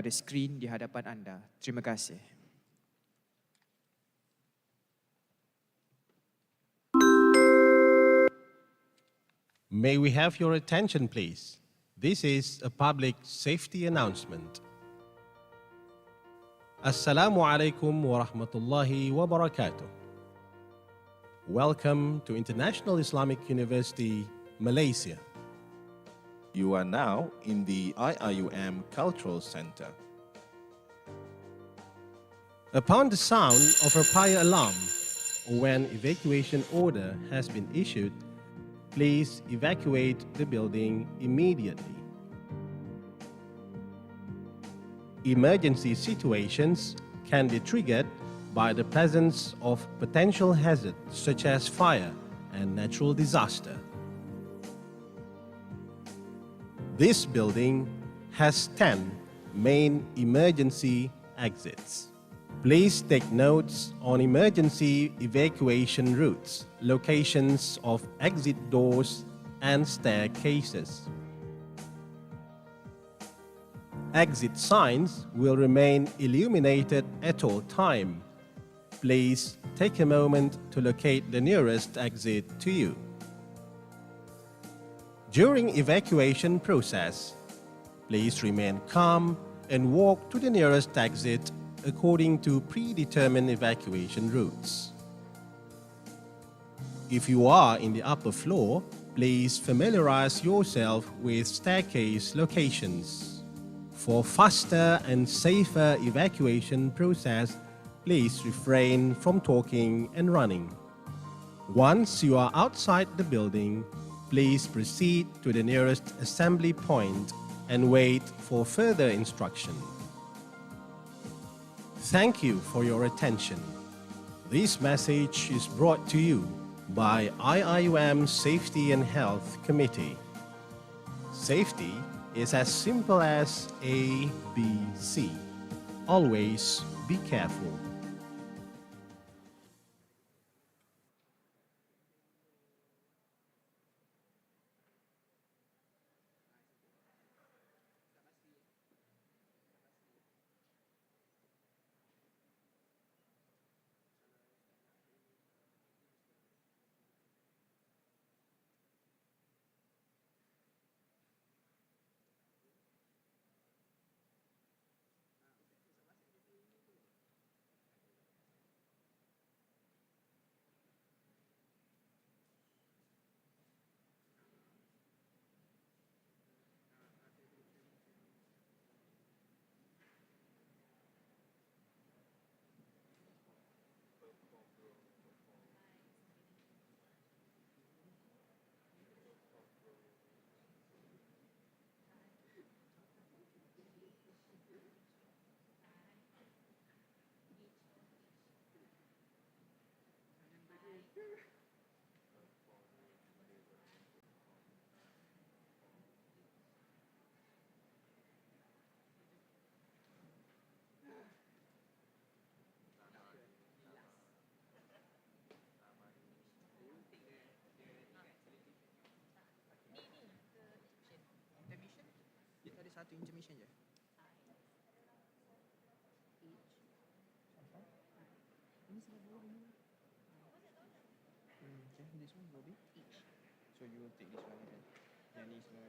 pada skrin di hadapan anda. Terima kasih. May we have your attention, please? This is a public safety announcement. Assalamu alaikum wa rahmatullahi wa barakatuh. Welcome to International Islamic University, Malaysia. You are now in the UIAM Cultural Center. Upon the sound of a fire alarm or when evacuation order has been issued, please evacuate the building immediately. Emergency situations can be triggered by the presence of potential hazards such as fire and natural disaster. This building has 10 main emergency exits. Please take notes on emergency evacuation routes, locations of exit doors, and staircases. Exit signs will remain illuminated at all time. Please take a moment to locate the nearest exit to you. During evacuation process, please remain calm and walk to the nearest exit according to predetermined evacuation routes. If you are in the upper floor, please familiarize yourself with staircase locations. For faster and safer evacuation process, please refrain from talking and running. Once you are outside the building, please proceed to the nearest assembly point and wait for further instruction. Thank you for your attention. This message is brought to you by UIAM Safety and Health Committee. Safety is as simple as A, B, C. Always be careful. Itu ada satu intermission je. Ini sebab bawah ini. Okay, this one will be each. So you will take this one then. Yang ni semua.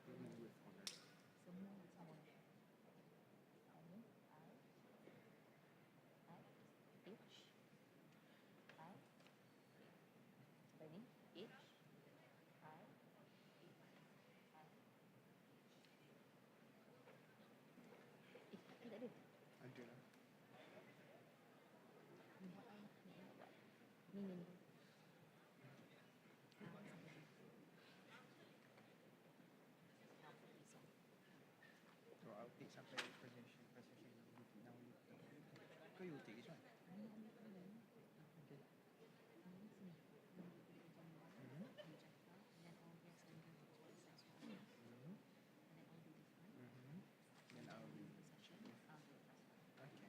Remove with honor. Ada lah. So I'll take sampai presentation now. Kau you take this one? Okay. Then I'll do okay.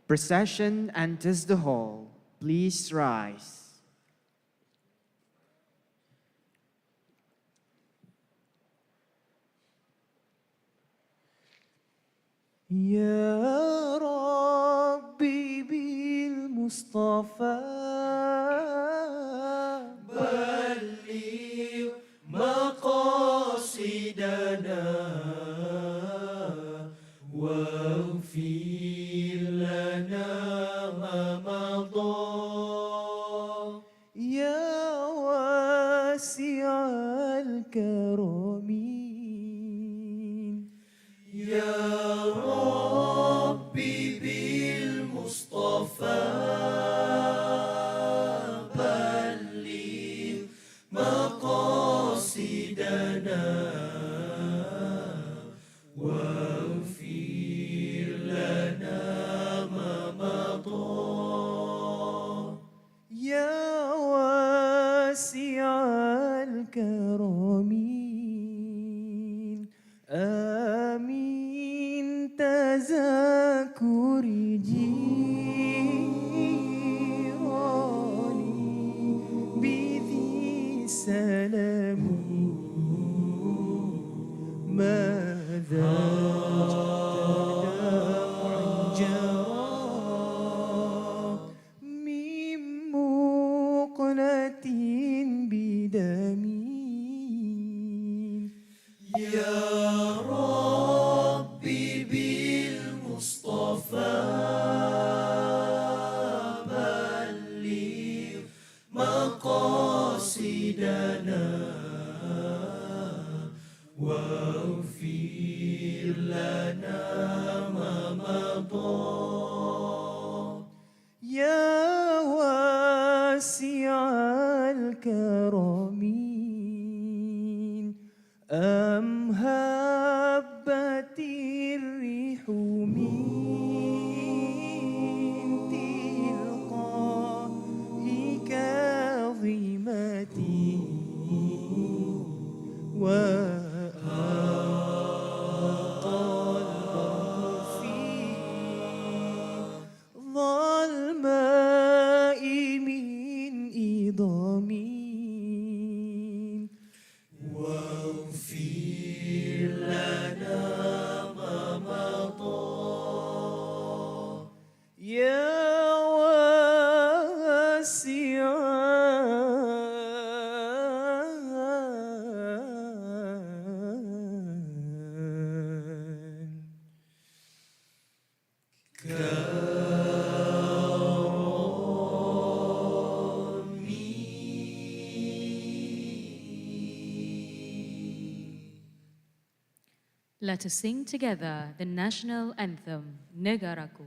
Procession enters the hall. Please rise. يا ربي بالمصطفى بلغ مقاصدنا واغفر لنا ما مضى يا واسع الكرم يا ربي بالمصطفى بلغ مقاصدنا واغفر لنا ما مضى يا واسع الكرم آمين تذكر جيراني بذي سلام ماذا جرى من مقلة بدمي يا ربي بالمصطفى بلغ مقاصدنا واغفر لنا ما مضى يا واسع الكرم أم هبت الريح من تلقاء كاظمتي وألقى البرق في ظلماء من إضامي واغفر لنا ما مضى يا واسع Let us sing together the national anthem, Negaraku.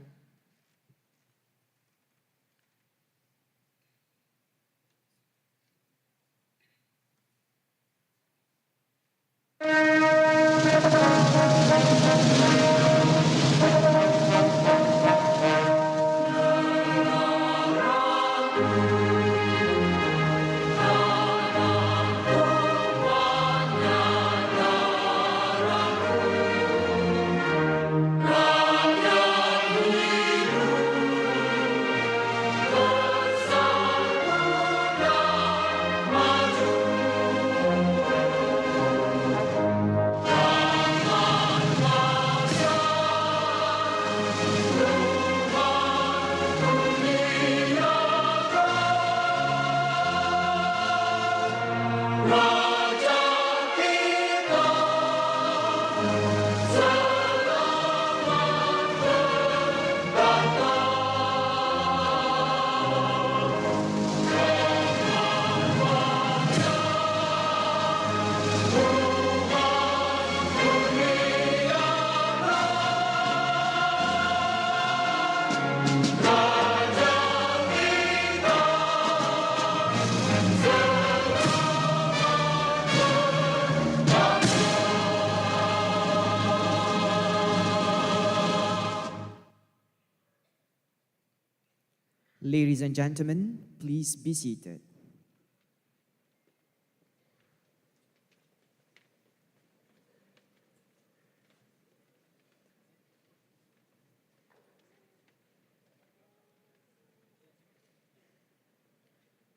Ladies and gentlemen, please be seated.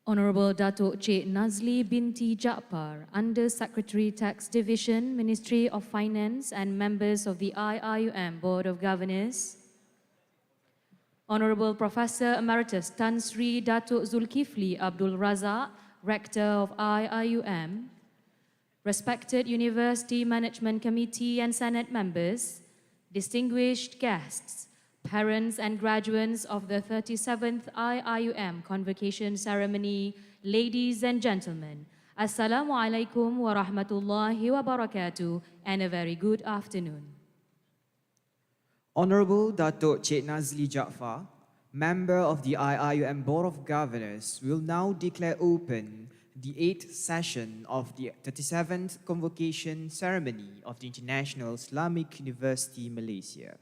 Honorable Datuk Cik Nazli binti Jaafar, Under Secretary Tax Division, Ministry of Finance, and members of the IIUM Board of Governors. Honorable Professor Emeritus Tan Sri Datuk Zulkifli Abdul Razak, Rector of IIUM. Respected University Management Committee and Senate members, distinguished guests, parents and graduates of the 37th IIUM Convocation Ceremony, ladies and gentlemen, Assalamu alaikum wa rahmatullahi wa barakatuh, and a very good afternoon. Honorable Datuk Cik Nazli Jaafar, member of the IIUM Board of Governors, will now declare open the 8th session of the 37th Convocation Ceremony of the International Islamic University, Malaysia.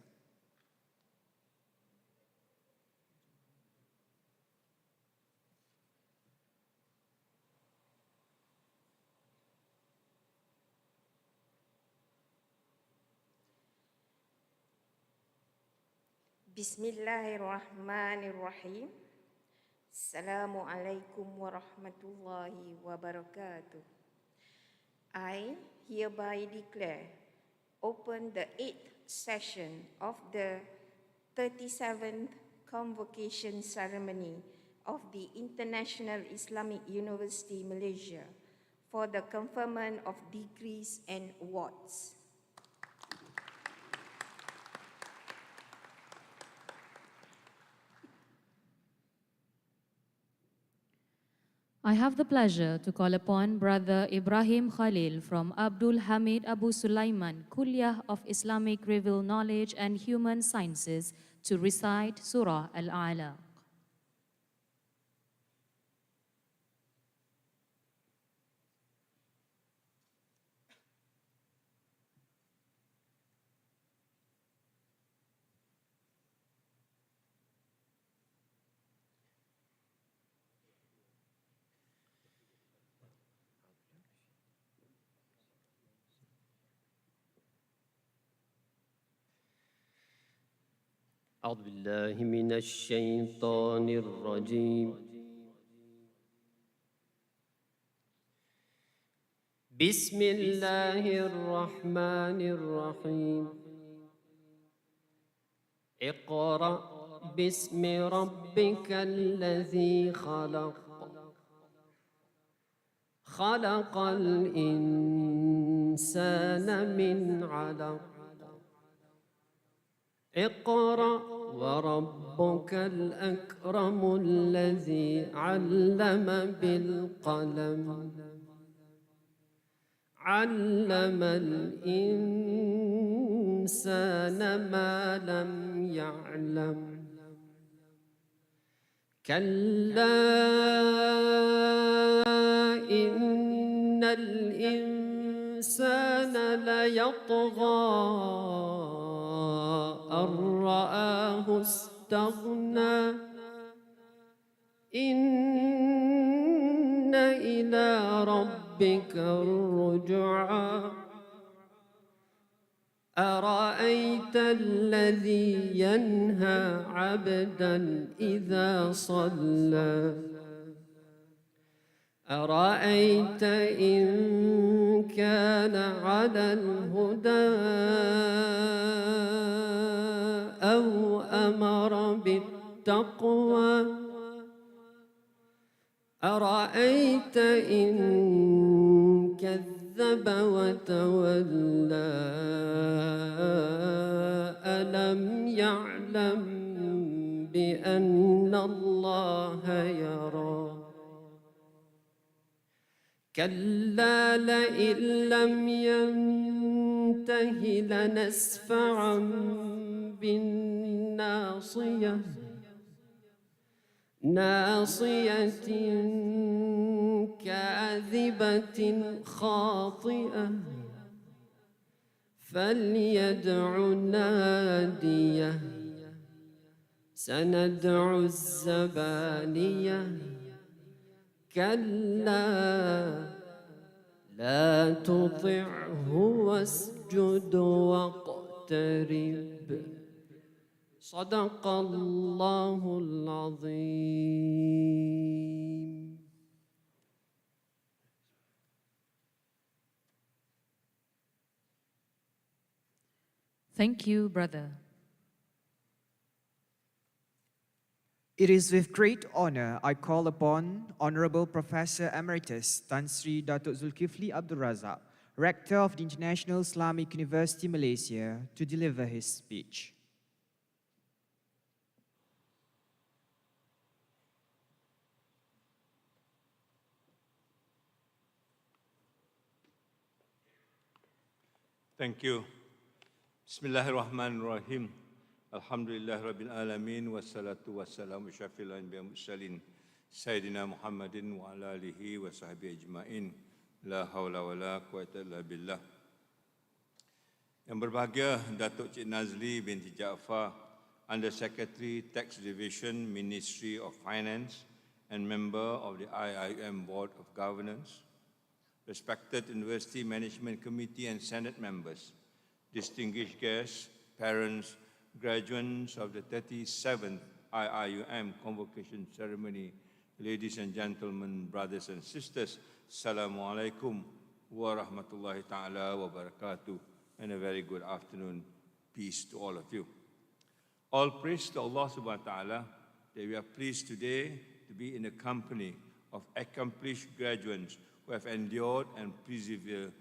Bismillahirrahmanirrahim. Assalamualaikum warahmatullahi wabarakatuh. I hereby declare open the 8th session of the 37th Convocation Ceremony of the International Islamic University, Malaysia for the conferment of degrees and awards. I have the pleasure to call upon Brother Ibrahim Khalil from Abdul Hamid Abu Sulaiman, KULLIYYAH of Islamic Revealed Knowledge and Human Sciences, to recite Surah Al-Alaq. أعوذ بالله من الشيطان الرجيم. بسم الله الرحمن الرحيم. اقرأ باسم ربك الذي خلق. خلق الإنسان من علق. اقرأ وربك الأكرم الذي علم بالقلم. علم الإنسان ما لم يعلم. كلا إن الإنسان ليطغى أن رآه استغنى. إن إلى ربك الرجعى. أرأيت الذي ينهى عبدا إذا صلى. أرأيت إن كان على الهدى أو أمر بالتقوى. أرأيت إن كذب وتولى. ألم يعلم بأن الله يرى. كلا لئن لم ينته لنسفعا بالناصية. ناصية كاذبة خاطئة. فليدع ناديه. سندع الزبانية. كلا لا تطعه واسجد واقترب. صدق الله العظيم. Thank you, brother. It is with great honor I call upon Honorable Professor Emeritus Tan Sri Datuk Zulkifli Abdul Razak, Rector of the International Islamic University Malaysia, to deliver his speech. Thank you. Bismillahirrahmanirrahim. Alhamdulillah Rabbil Alamin. Wassalatu wassalamu syafil anbiya mursalin. Sayyidina Muhammadin wa ala alihi wa sahbihi ajma'in. La hawla wa la quwata illa billah. Yang berbahagia Datuk Cik Nazli binti Jaafar, Under Secretary Tax Division, Ministry of Finance and member of the IIUM Board of Governance. Respected University Management Committee and Senate members, distinguished guests, parents, graduands of the 37th IIUM Convocation Ceremony, ladies and gentlemen, brothers and sisters, Assalamu alaikum wa rahmatullahi ta'ala wa barakatuh, and a very good afternoon. Peace to all of you. All praise to Allah subhanahu wa ta'ala that we are pleased today to be in the company of accomplished graduates who have endured and persevered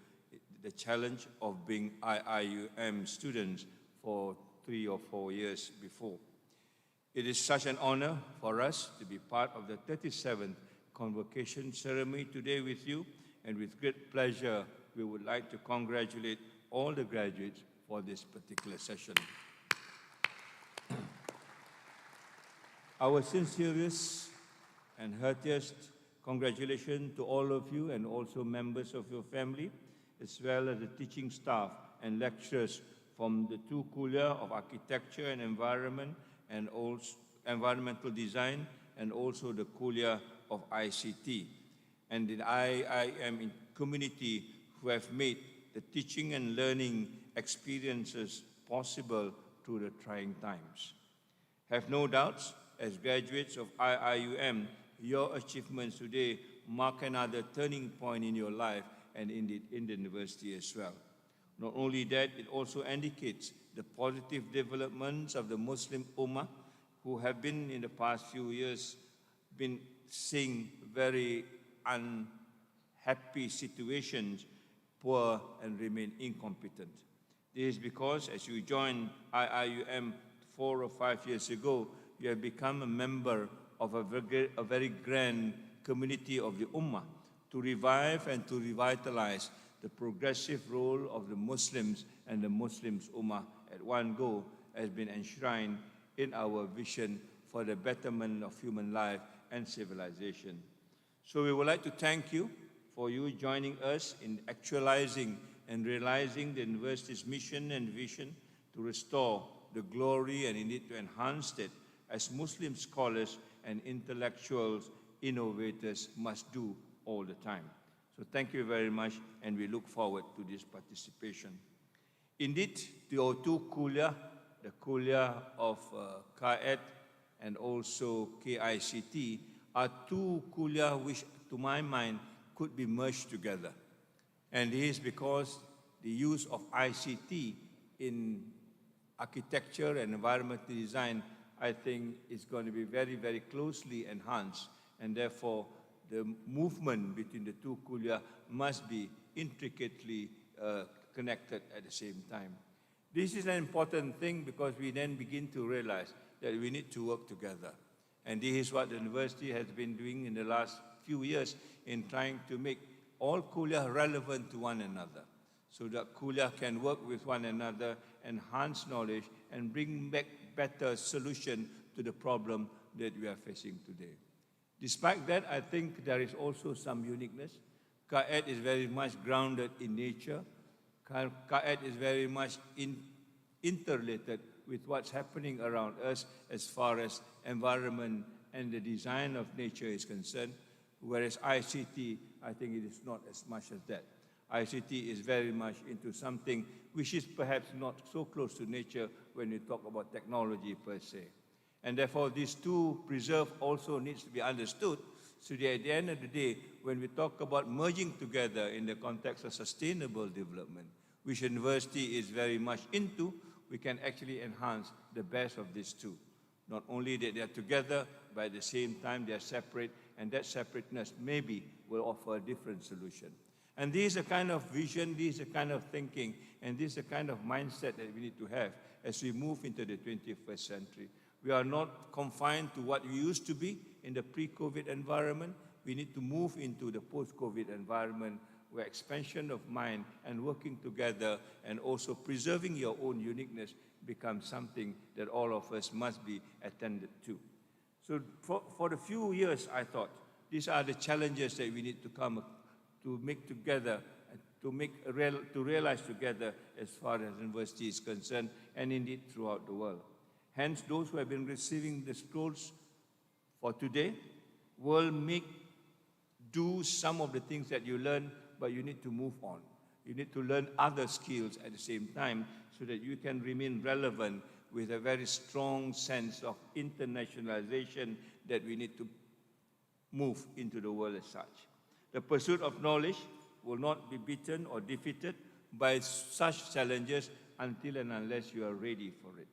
the challenge of being IIUM students for 3 or 4 years before. It is such an honor for us to be part of the 37th Convocation Ceremony today with you, and with great pleasure, we would like to congratulate all the graduates for this particular session. Our sincerest and heartiest congratulations to all of you and also members of your family, as well as the teaching staff and lecturers from the 2 Kulliyyyah of Architecture and Environment and also Environmental Design, and also the Kulliyyyah of ICT, and the IIM community who have made the teaching and learning experiences possible through the trying times. Have no doubts, as graduates of IIUM, your achievements today mark another turning point in your life and indeed in the university as well. Not only that, it also indicates the positive developments of the Muslim Ummah, who have been in the past few years been seeing very unhappy situations, poor and remain incompetent. This is because as you joined IIUM 4 or 5 years ago, you have become a member of a very grand community of the Ummah to revive and to revitalize the progressive role of the Muslims and the Muslims Ummah at one go has been enshrined in our vision for the betterment of human life and civilization. So we would like to thank you for you joining us in actualizing and realizing the university's mission and vision to restore the glory and indeed to enhance it as Muslim scholars and intellectuals, innovators must do all the time. So thank you very much, and we look forward to this participation. Indeed, the 2 Kulliyyyah, the Kulliyyyah of KAED and also KICT, are 2 Kulliyyyah which, to my mind, could be merged together. And this is because the use of ICT in architecture and environmental design, I think, is going to be very, very closely enhanced, and therefore the movement between the 2 Kulliyyyah must be intricately connected at the same time. This is an important thing because we then begin to realize that we need to work together. And this is what the university has been doing in the last few years in trying to make all Kulliyyyah relevant to one another, so that Kulliyyyah can work with one another, enhance knowledge, and bring back better solution to the problem that we are facing today. Despite that, I think there is also some uniqueness. KAED is very much grounded in nature. KAED is very much interrelated with what's happening around us as far as environment and the design of nature is concerned, whereas ICT, I think it is not as much as that. ICT is very much into something which is perhaps not so close to nature when we talk about technology per se. And therefore, these 2 preserve also needs to be understood, so that at the end of the day, when we talk about merging together in the context of sustainable development, which university is very much into, we can actually enhance the best of these two. Not only that they are together, but at the same time they are separate, and that separateness maybe will offer a different solution. And this is a kind of vision, this is a kind of thinking, and this is a kind of mindset that we need to have as we move into the 21st century. We are not confined to what we used to be in the pre-COVID environment. We need to move into the post-COVID environment where expansion of mind and working together and also preserving your own uniqueness becomes something that all of us must be attended to. So for the few years, I thought, these are the challenges that we need to come to make together, to realize together as far as university is concerned, and indeed throughout the world. Hence, those who have been receiving the scrolls for today will do some of the things that you learn, but you need to move on. You need to learn other skills at the same time so that you can remain relevant with a very strong sense of internationalization that we need to move into the world as such. The pursuit of knowledge will not be beaten or defeated by such challenges until and unless you are ready for it.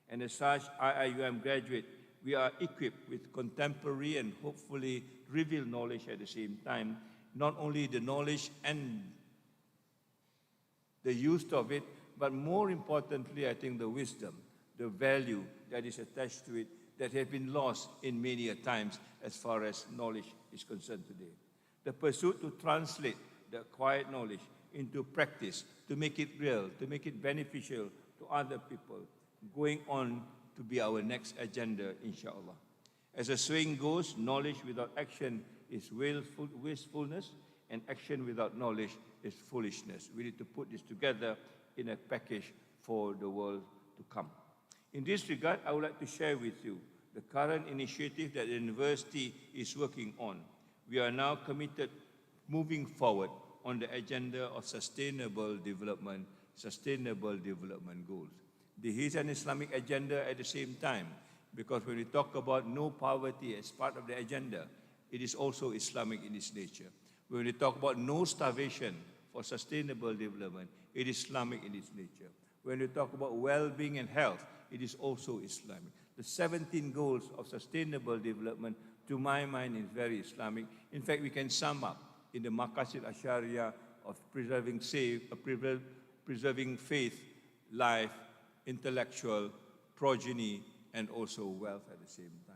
And as such, IIUM graduate, we are equipped with contemporary and hopefully revealed knowledge at the same time, not only the knowledge and the use of it, but more importantly, I think the wisdom, the value that is attached to it that have been lost in many a times as far as knowledge is concerned today. The pursuit to translate the acquired knowledge into practice, to make it real, to make it beneficial to other people, going on to be our next agenda, inshallah. As the saying goes, knowledge without action is wastefulness, and action without knowledge is foolishness. We need to put this together in a package for the world to come. In this regard, I would like to share with you the current initiative that the university is working on. We are now committed moving forward on the agenda of sustainable development goals. There is an Islamic agenda at the same time, because when we talk about no poverty as part of the agenda, it is also Islamic in its nature. When we talk about no starvation for sustainable development, it is Islamic in its nature. When we talk about well-being and health, it is also Islamic. The 17 goals of sustainable development, to my mind, is very Islamic. In fact, we can sum up in the Maqasid Ashariyah of preserving faith, life, intellectual, progeny, and also wealth at the same time.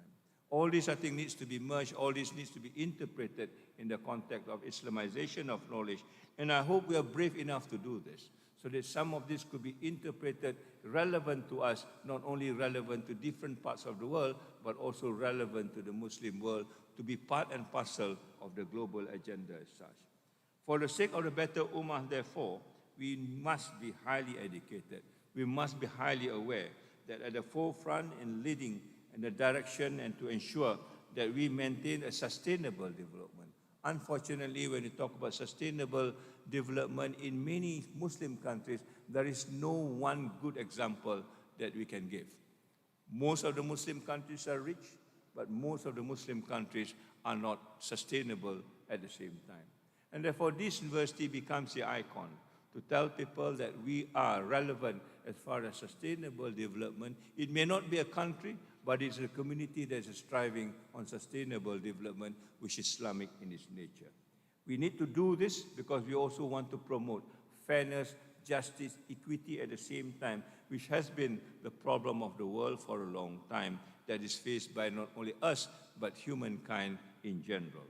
All this, I think, needs to be merged. All this needs to be interpreted in the context of Islamization of knowledge. And I hope we are brave enough to do this, so that some of this could be interpreted relevant to us, not only relevant to different parts of the world, but also relevant to the Muslim world, to be part and parcel of the global agenda as such. For the sake of the better ummah, therefore, we must be highly educated. We must be highly aware that at the forefront in leading in the direction and to ensure that we maintain a sustainable development. Unfortunately, when you talk about sustainable development in many Muslim countries, there is no one good example that we can give. Most of the Muslim countries are rich, but most of the Muslim countries are not sustainable at the same time. And therefore, this university becomes the icon to tell people that we are relevant as far as sustainable development. It may not be a country, but it's a community that is striving on sustainable development, which is Islamic in its nature. We need to do this because we also want to promote fairness, justice, equity at the same time, which has been the problem of the world for a long time, that is faced by not only us, but humankind in general.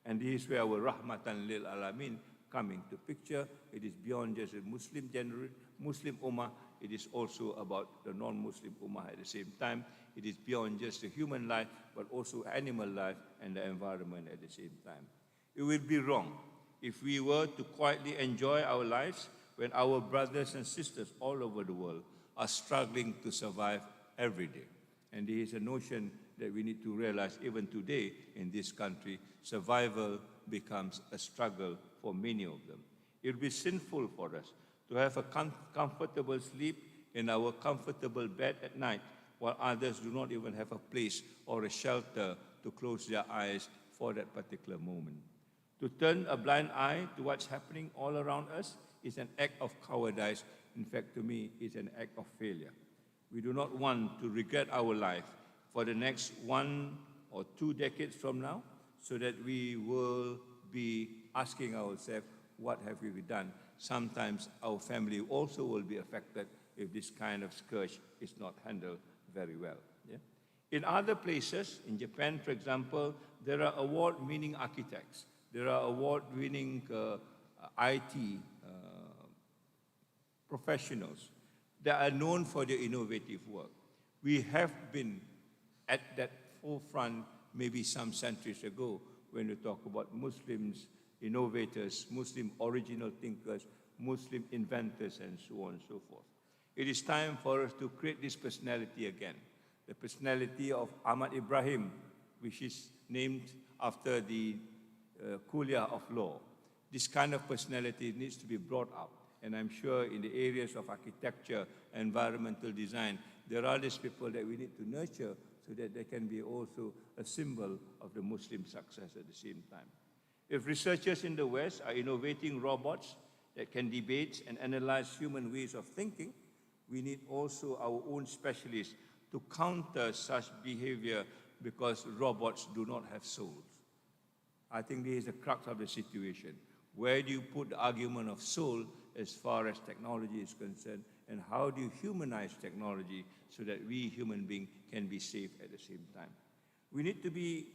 And this is where our Rahmatan lil Alamin come into picture. It is beyond just a Muslim ummah, it is also about the non-Muslim ummah at the same time. It is beyond just the human life, but also animal life and the environment at the same time. It would be wrong if we were to quietly enjoy our lives when our brothers and sisters all over the world are struggling to survive every day. And there is a notion that we need to realize even today in this country, survival becomes a struggle for many of them. It would be sinful for us to have a comfortable sleep in our comfortable bed at night, while others do not even have a place or a shelter to close their eyes for that particular moment. To turn a blind eye to what's happening all around us is an act of cowardice, in fact, to me, is an act of failure. We do not want to regret our life for the next 1 or 2 decades from now, so that we will be asking ourselves, what have we done? Sometimes our family also will be affected if this kind of scourge is not handled very well. Yeah? In other places, in Japan, for example, there are award-winning architects. There are award-winning IT professionals that are known for their innovative work. We have been at that forefront maybe some centuries ago when we talk about Muslims, innovators, Muslim original thinkers, Muslim inventors, and so on and so forth. It is time for us to create this personality again, the personality of Ahmad Ibrahim, which is named after the KULLIYYAH of law. This kind of personality needs to be brought up. And I'm sure in the areas of architecture, environmental design, there are these people that we need to nurture so that they can be also a symbol of the Muslim success at the same time. If researchers in the West are innovating robots that can debate and analyze human ways of thinking, we need also our own specialists to counter such behavior because robots do not have souls. I think this is the crux of the situation. Where do you put the argument of soul as far as technology is concerned, and how do you humanize technology so that we human beings can be safe at the same time? We need to be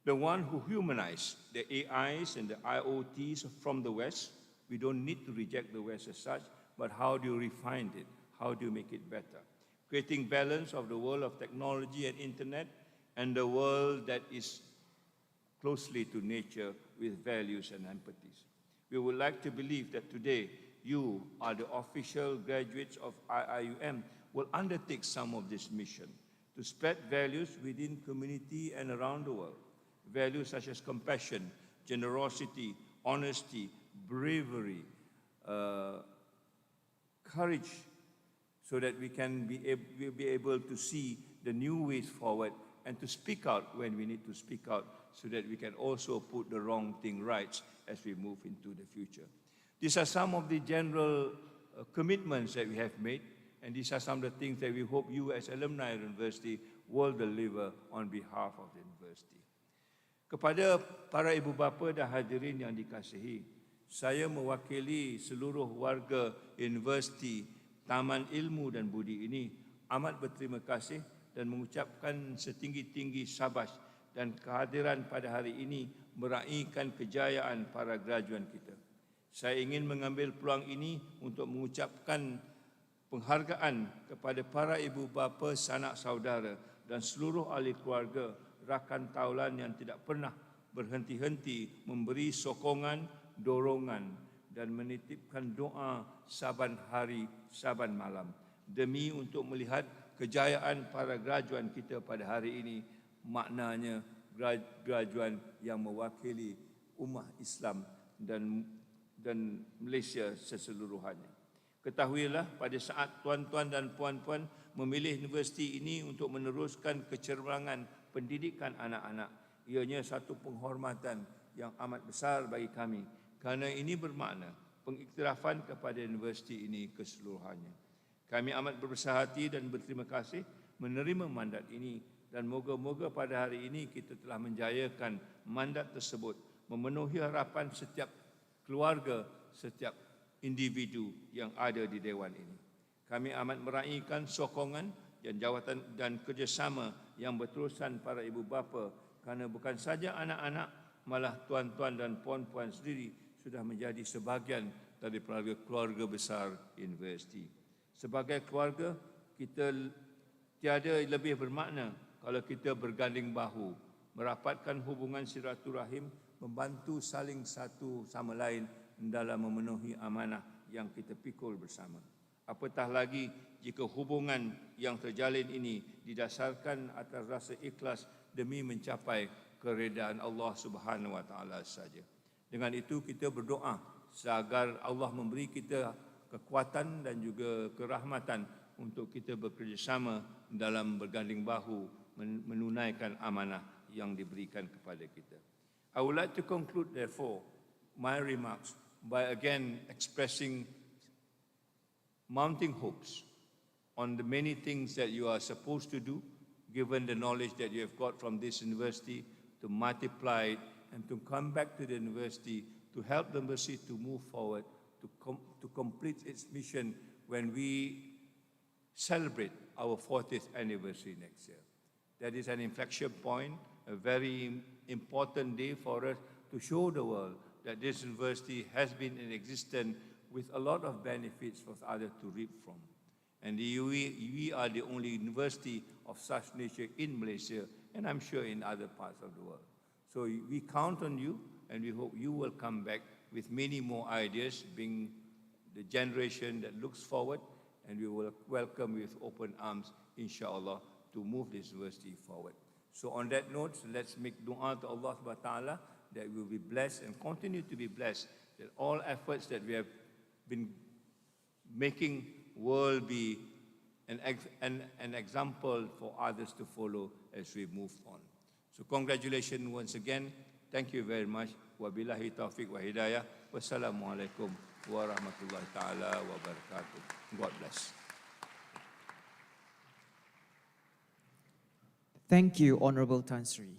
the one who humanize the AIs and the IoTs from the West. We don't need to reject the West as such, but how do you refine it? How do you make it better? Creating balance of the world of technology and internet and the world that is closely to nature with values and empathies. We would like to believe that today you are the official graduates of IIUM will undertake some of this mission to spread values within community and around the world. Values such as compassion, generosity, honesty, bravery, courage, so that we can be able to see the new ways forward and to speak out when we need to speak out, so that we can also put the wrong thing right as we move into the future. These are some of the general commitments that we have made, and these are some of the things that we hope you as alumni of the university will deliver on behalf of the university. Kepada para ibu bapa dan hadirin yang dikasihi, saya mewakili seluruh warga Universiti Taman Ilmu dan Budi ini amat berterima kasih dan mengucapkan setinggi-tinggi syabas dan kehadiran pada hari ini meraihkan kejayaan para graduan kita. Saya ingin mengambil peluang ini untuk mengucapkan penghargaan kepada para ibu bapa, sanak saudara dan seluruh ahli keluarga, rakan taulan yang tidak pernah berhenti-henti memberi sokongan, dorongan dan menitipkan doa saban hari, saban malam demi untuk melihat kejayaan para graduan kita pada hari ini. Maknanya graduan yang mewakili ummah Islam dan Malaysia seseluruhannya. Ketahuilah pada saat tuan-tuan dan puan-puan memilih universiti ini untuk meneruskan kecemerlangan pendidikan anak-anak, ianya satu penghormatan yang amat besar bagi kami, kerana ini bermakna pengiktirafan kepada universiti ini keseluruhannya. Kami amat berbesar hati dan berterima kasih menerima mandat ini, dan moga-moga pada hari ini kita telah menjayakan mandat tersebut, memenuhi harapan setiap keluarga, setiap individu yang ada di Dewan ini. Kami amat meraihkan sokongan dan jawatan dan kerjasama yang berterusan para ibu bapa, kerana bukan saja anak-anak, malah tuan-tuan dan puan-puan sendiri sudah menjadi sebahagian dari keluarga besar universiti. Sebagai keluarga, kita tiada lebih bermakna kalau kita berganding bahu, merapatkan hubungan silaturahim, membantu saling satu sama lain dalam memenuhi amanah yang kita pikul bersama. Apatah lagi jika hubungan yang terjalin ini didasarkan atas rasa ikhlas demi mencapai keredaan Allah Subhanahu wa taala saja. Dengan itu kita berdoa agar Allah memberi kita kekuatan dan juga kerahmatan untuk kita bekerjasama dalam berganding bahu menunaikan amanah yang diberikan kepada kita. I would like to conclude therefore my remarks by again expressing mounting hopes on the many things that you are supposed to do, given the knowledge that you have got from this university, to multiply it and to come back to the university to help the university to move forward, to complete its mission when we celebrate our 40th anniversary next year. That is an inflection point, a very important day for us to show the world that this university has been in existence with a lot of benefits for others to reap from. And we are the only university of such nature in Malaysia, and I'm sure in other parts of the world. So we count on you, and we hope you will come back with many more ideas, being the generation that looks forward, and we will welcome with open arms, inshallah, to move this university forward. So on that note, let's make dua to Allah subhanahu wa ta'ala that we will be blessed and continue to be blessed, that all efforts that we have been making will be an example for others to follow as we move on. So congratulations once again. Thank you very much. Wabillahi taufiq wa hidayah. Wassalamualaikum warahmatullahi ta'ala wabarakatuh. God bless. Thank you, Honorable Tan Sri.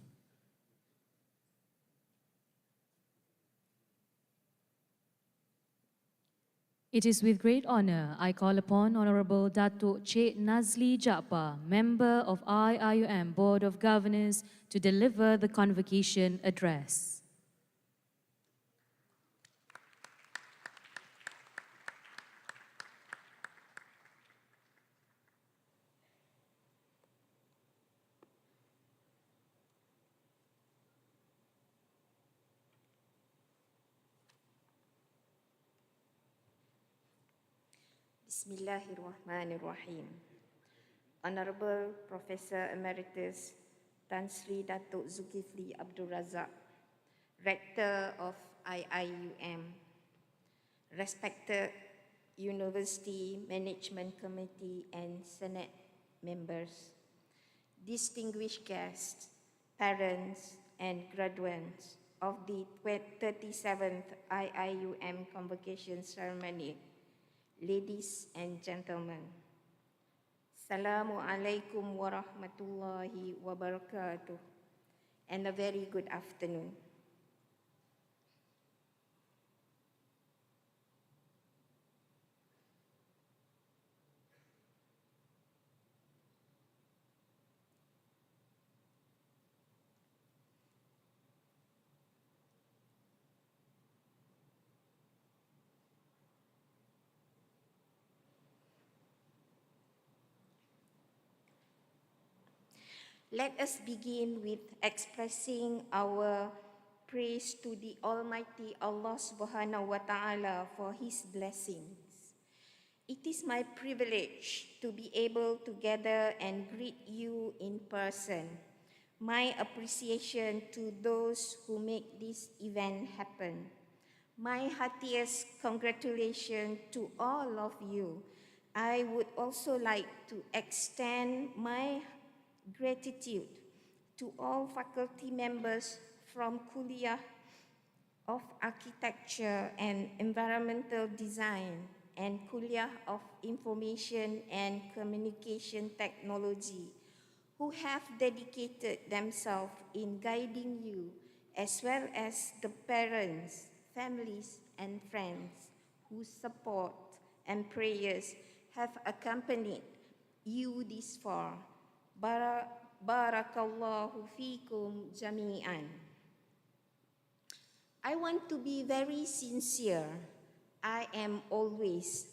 It is with great honor I call upon Honorable Datuk Cik Nazli Jaafar, member of IIUM Board of Governors, to deliver the convocation address. Bismillahirrahmanirrahim. Honorable Professor Emeritus Tan Sri Datuk Zulkifli Abdul Razak, Rector of IIUM, respected University Management Committee and Senate members, distinguished guests, parents and graduands of the 37th IIUM Convocation Ceremony, ladies and gentlemen, Assalamu alaikum warahmatullahi wabarakatuh, and a very good afternoon. Let us begin with expressing our praise to the Almighty Allah Subhanahu wa Ta'ala for His blessings. It is my privilege to be able to gather and greet you in person. My appreciation to those who make this event happen. My heartiest congratulations to all of you. I would also like to extend my gratitude to all faculty members from KULLIYYAH of Architecture and Environmental Design and KULLIYYAH of Information and Communication Technology who have dedicated themselves in guiding you, as well as the parents, families, and friends whose support and prayers have accompanied you this far. Barakallahu fikum jami'an. I want to be very sincere. I am always,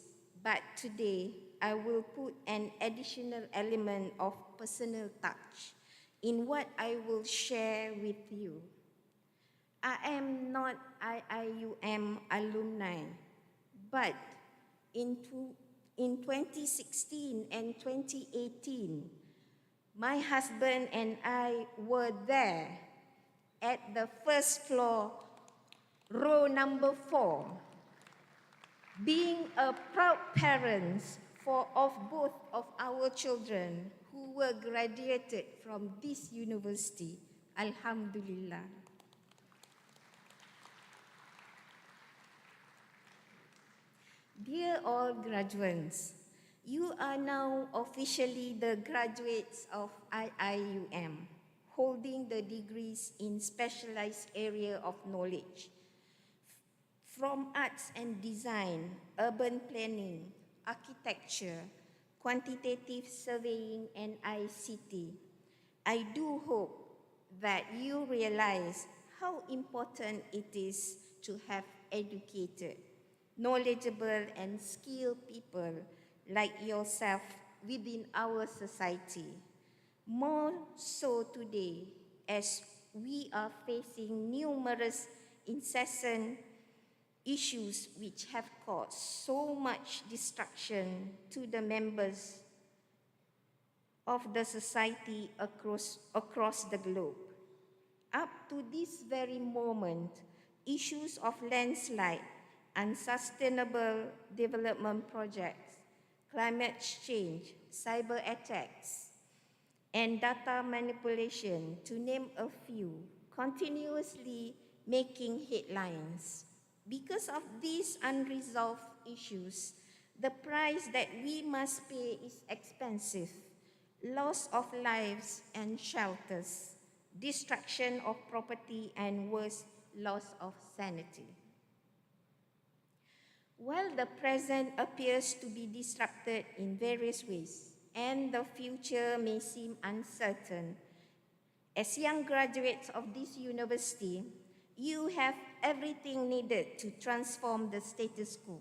but today I will put an additional element of personal touch in what I will share with you. I am not IIUM alumni, but in 2016 and 2018, my husband and I were there at the first floor, row number 4, being a proud parents of both of our children who were graduated from this university. Alhamdulillah. Dear all graduates, you are now officially the graduates of IIUM, holding the degrees in specialized area of knowledge. From arts and design, urban planning, architecture, quantitative surveying, and ICT, I do hope that you realize how important it is to have educated, knowledgeable, and skilled people like yourself within our society. More so today, as we are facing numerous incessant issues which have caused so much destruction to the members of the society across the globe. Up to this very moment, issues of landslide, unsustainable development projects, climate change, cyber attacks, and data manipulation, to name a few, continuously making headlines. Because of these unresolved issues, the price that we must pay is expensive: loss of lives and shelters, destruction of property, and worse, loss of sanity. While the present appears to be disrupted in various ways, and the future may seem uncertain, as young graduates of this university, you have everything needed to transform the status quo: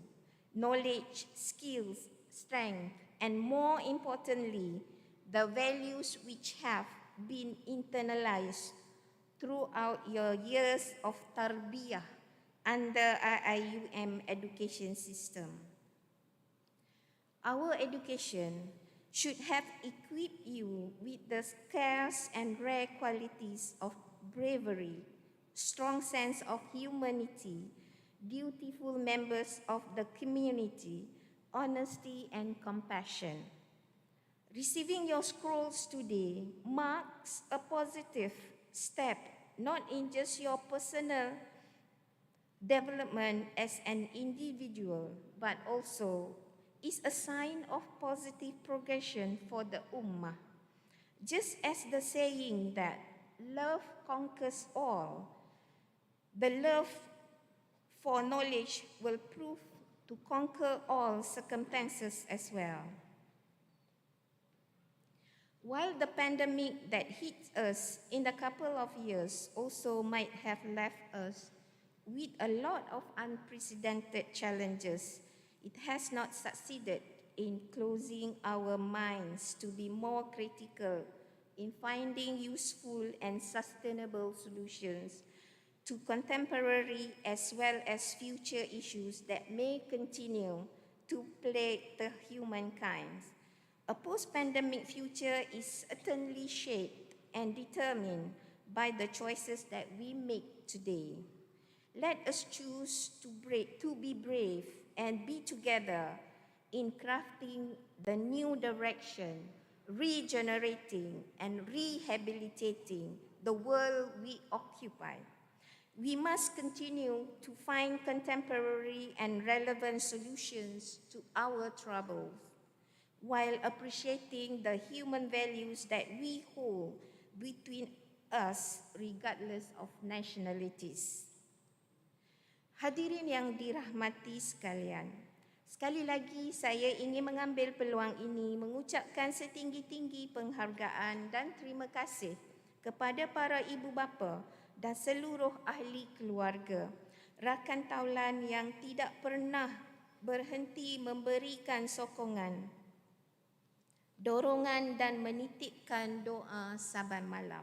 knowledge, skills, strength, and more importantly, the values which have been internalized throughout your years of tarbiyah under IIUM education system. Our education should have equipped you with the scarce and rare qualities of bravery, strong sense of humanity, dutiful members of the community, honesty, and compassion. Receiving your scrolls today marks a positive step, not in just your personal development as an individual, but also is a sign of positive progression for the Ummah. Just as the saying that love conquers all, the love for knowledge will prove to conquer all circumstances as well. While the pandemic that hit us in a couple of years also might have left us with a lot of unprecedented challenges, it has not succeeded in closing our minds to be more critical in finding useful and sustainable solutions to contemporary as well as future issues that may continue to plague the humankind. A post-pandemic future is certainly shaped and determined by the choices that we make today. Let us choose to be brave and be together in crafting the new direction, regenerating and rehabilitating the world we occupy. We must continue to find contemporary and relevant solutions to our troubles, while appreciating the human values that we hold between us regardless of nationalities. Hadirin yang dirahmati sekalian, sekali lagi saya ingin mengambil peluang ini mengucapkan setinggi-tinggi penghargaan dan terima kasih kepada para ibu bapa dan seluruh ahli keluarga, rakan taulan yang tidak pernah berhenti memberikan sokongan, dorongan dan menitipkan doa saban malam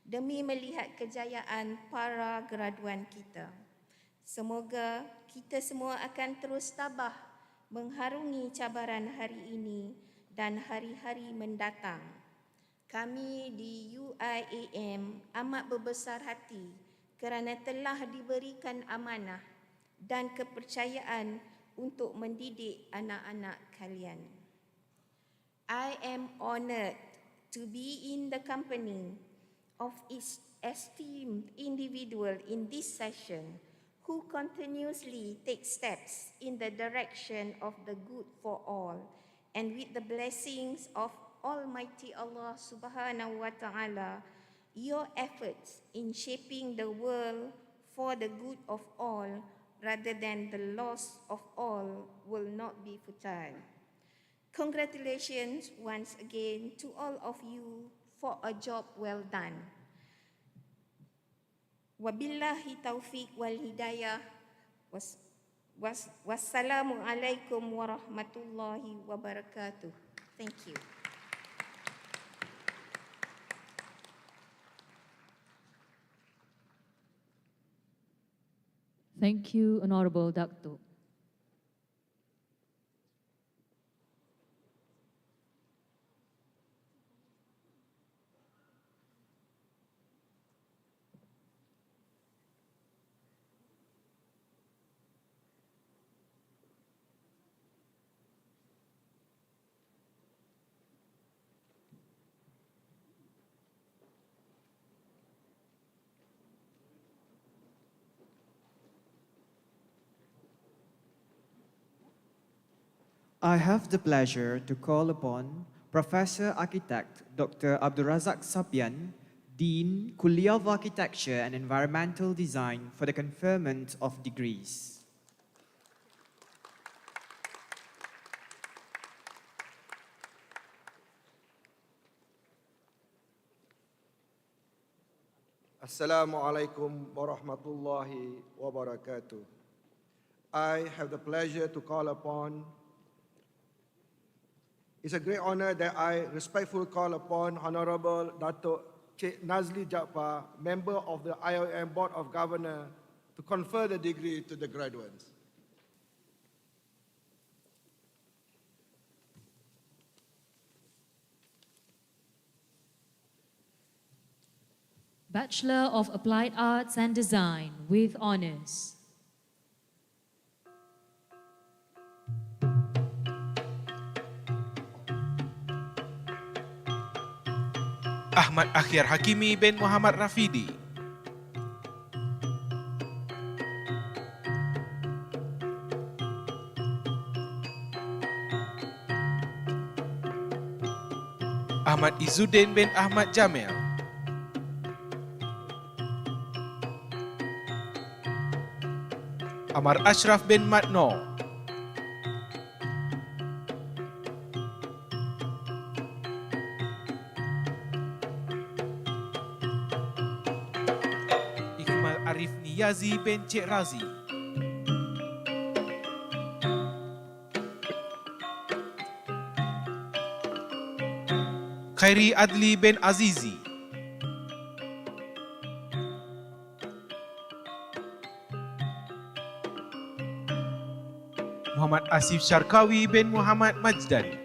demi melihat kejayaan para graduan kita. Semoga kita semua akan terus tabah mengharungi cabaran hari ini dan hari-hari mendatang. Kami di UIAM amat berbesar hati kerana telah diberikan amanah dan kepercayaan untuk mendidik anak-anak kalian. I am honored to be in the company of its esteemed individual in this session who continuously take steps in the direction of the good for all, and with the blessings of Almighty Allah Subhanahu wa Ta'ala, your efforts in shaping the world for the good of all rather than the loss of all will not be futile. Congratulations once again to all of you for a job well done. Wabillahi taufiq wal hidayah. Wassalamu alaikum warahmatullahi wabarakatuh. Thank you. Thank you, Honorable Dato'. I have the pleasure to call upon Professor Architect Dr. Abdul Razak Sapian, Dean, Kulliyyyah of Architecture and Environmental Design for the conferment of degrees. Assalamualaikum warahmatullahi wabarakatuh. I have the pleasure to call upon. It's a great honor that I respectfully call upon Honorable Dato' Cik Nazli Jaafar, member of the IIM Board of Governors, to confer the degree to the graduates. Bachelor of Applied Arts and Design with honors. Ahmad Akhir Hakimi bin Muhammad Rafidi. Ahmad Izzuddin bin Ahmad Jamil. Amar Ashraf bin Matno. Ikmal Arif Niyazi bin Cik Razi. Khairi Adli bin Azizi. Muhammad Asif Syarkawi bin Muhammad Majdan.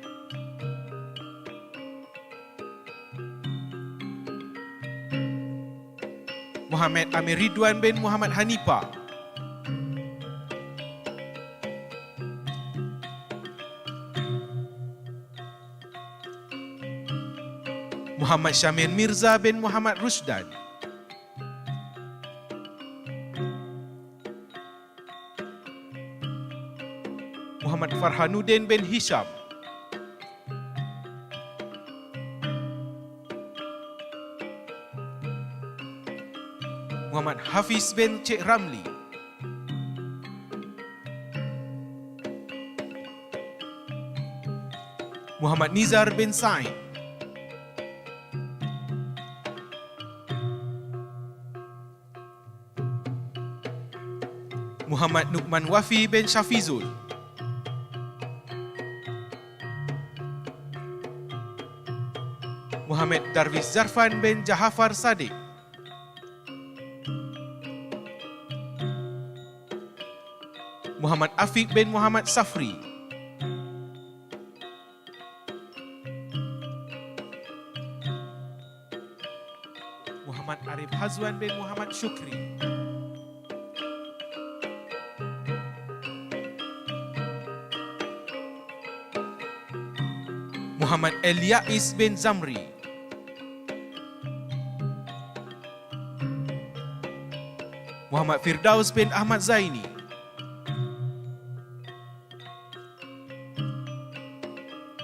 Muhammad Amir Ridwan bin Muhammad Hanipa. Muhammad Syamir Mirza bin Muhammad Rusdan. Muhammad Farhanuddin bin Hisham. Muhammad Hafiz bin Cik Ramli. Muhammad Nizar bin Sain. Muhammad Nukman Wafi bin Syafizul. Muhammad Darwish Zarfan bin Jahafar Sadiq. Muhammad Afiq bin Muhammad Safri. Muhammad Arif Hazwan bin Muhammad Syukri. Muhammad Eliais bin Zamri. Muhammad Firdaus bin Ahmad Zaini,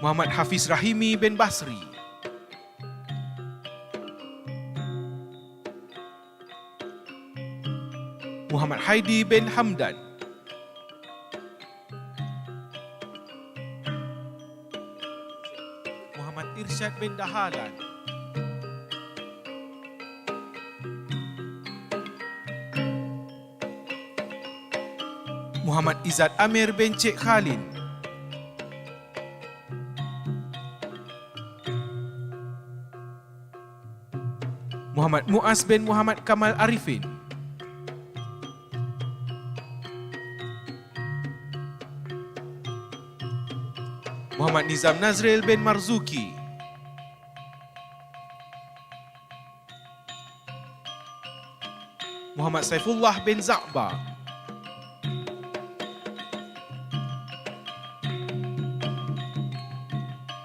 Muhammad Hafiz Rahimi bin Basri, Muhammad Haidi bin Hamdan, Muhammad Irsyad bin Dahalan, Muhammad Izzat Amir bin Cik Khalin, Muhammad Muaz bin Muhammad Kamal Arifin, Muhammad Nizam Nazril bin Marzuki, Muhammad Saifullah bin Za'ba,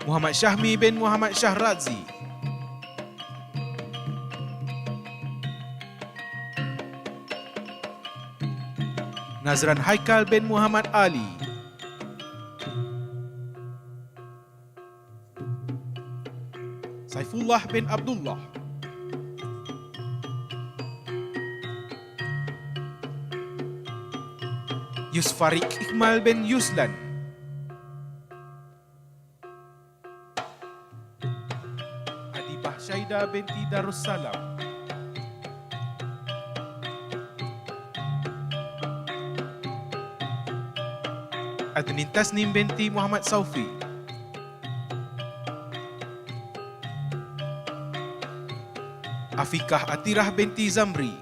Muhammad Syahmi bin Muhammad Syahrazi, Nazran Haikal bin Muhammad Ali, Saifullah bin Abdullah, Yusfarik Iqmal bin Yuslan, Adibah Syaida binti Darussalam, Adnin Tasnim binti Muhammad Saufi, Afikah Atirah binti Zamri,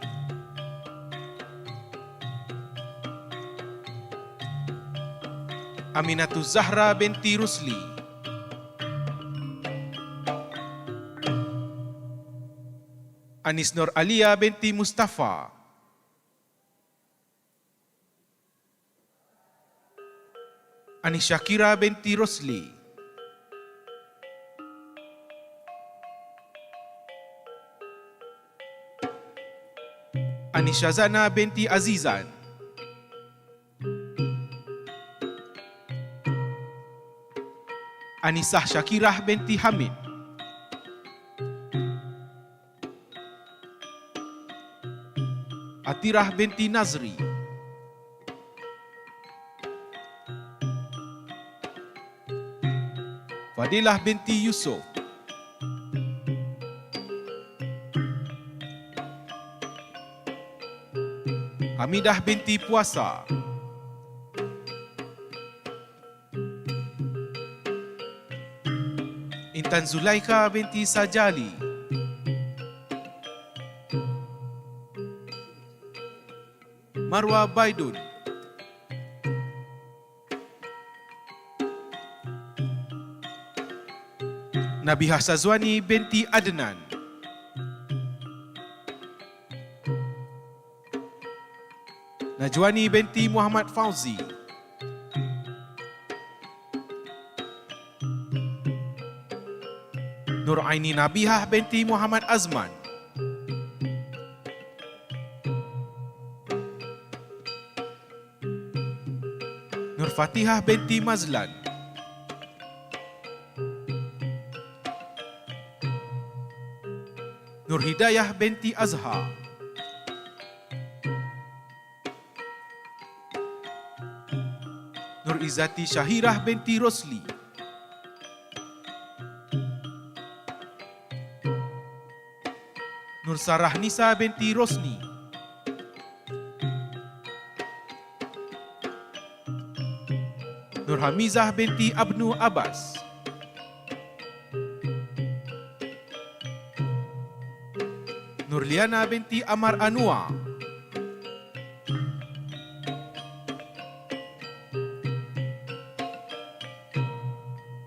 Aminatul Zahra binti Rusli, Anis Nur Alia binti Mustafa, Anis Syakira binti Rosli, Anis Syazana binti Azizan, Anisah Syakirah binti Hamid, Atirah binti Nazri, Fadilah binti Yusuf, Hamidah binti Puasa, Intan Zulaikha binti Sajali, Marwa Baidun, Nabihah Sazwani binti Adnan, Najwani binti Muhammad Fauzi, Nur Aini Nabihah binti Muhammad Azman, Nur Fatihah binti Mazlan, Nur Hidayah binti Azhar, Nur Izzati Syahirah binti Rosli, Nur Sarah Nisa binti Rosni, Nur Hamizah binti Abnu Abbas, Nur Liana binti Amar Anwar,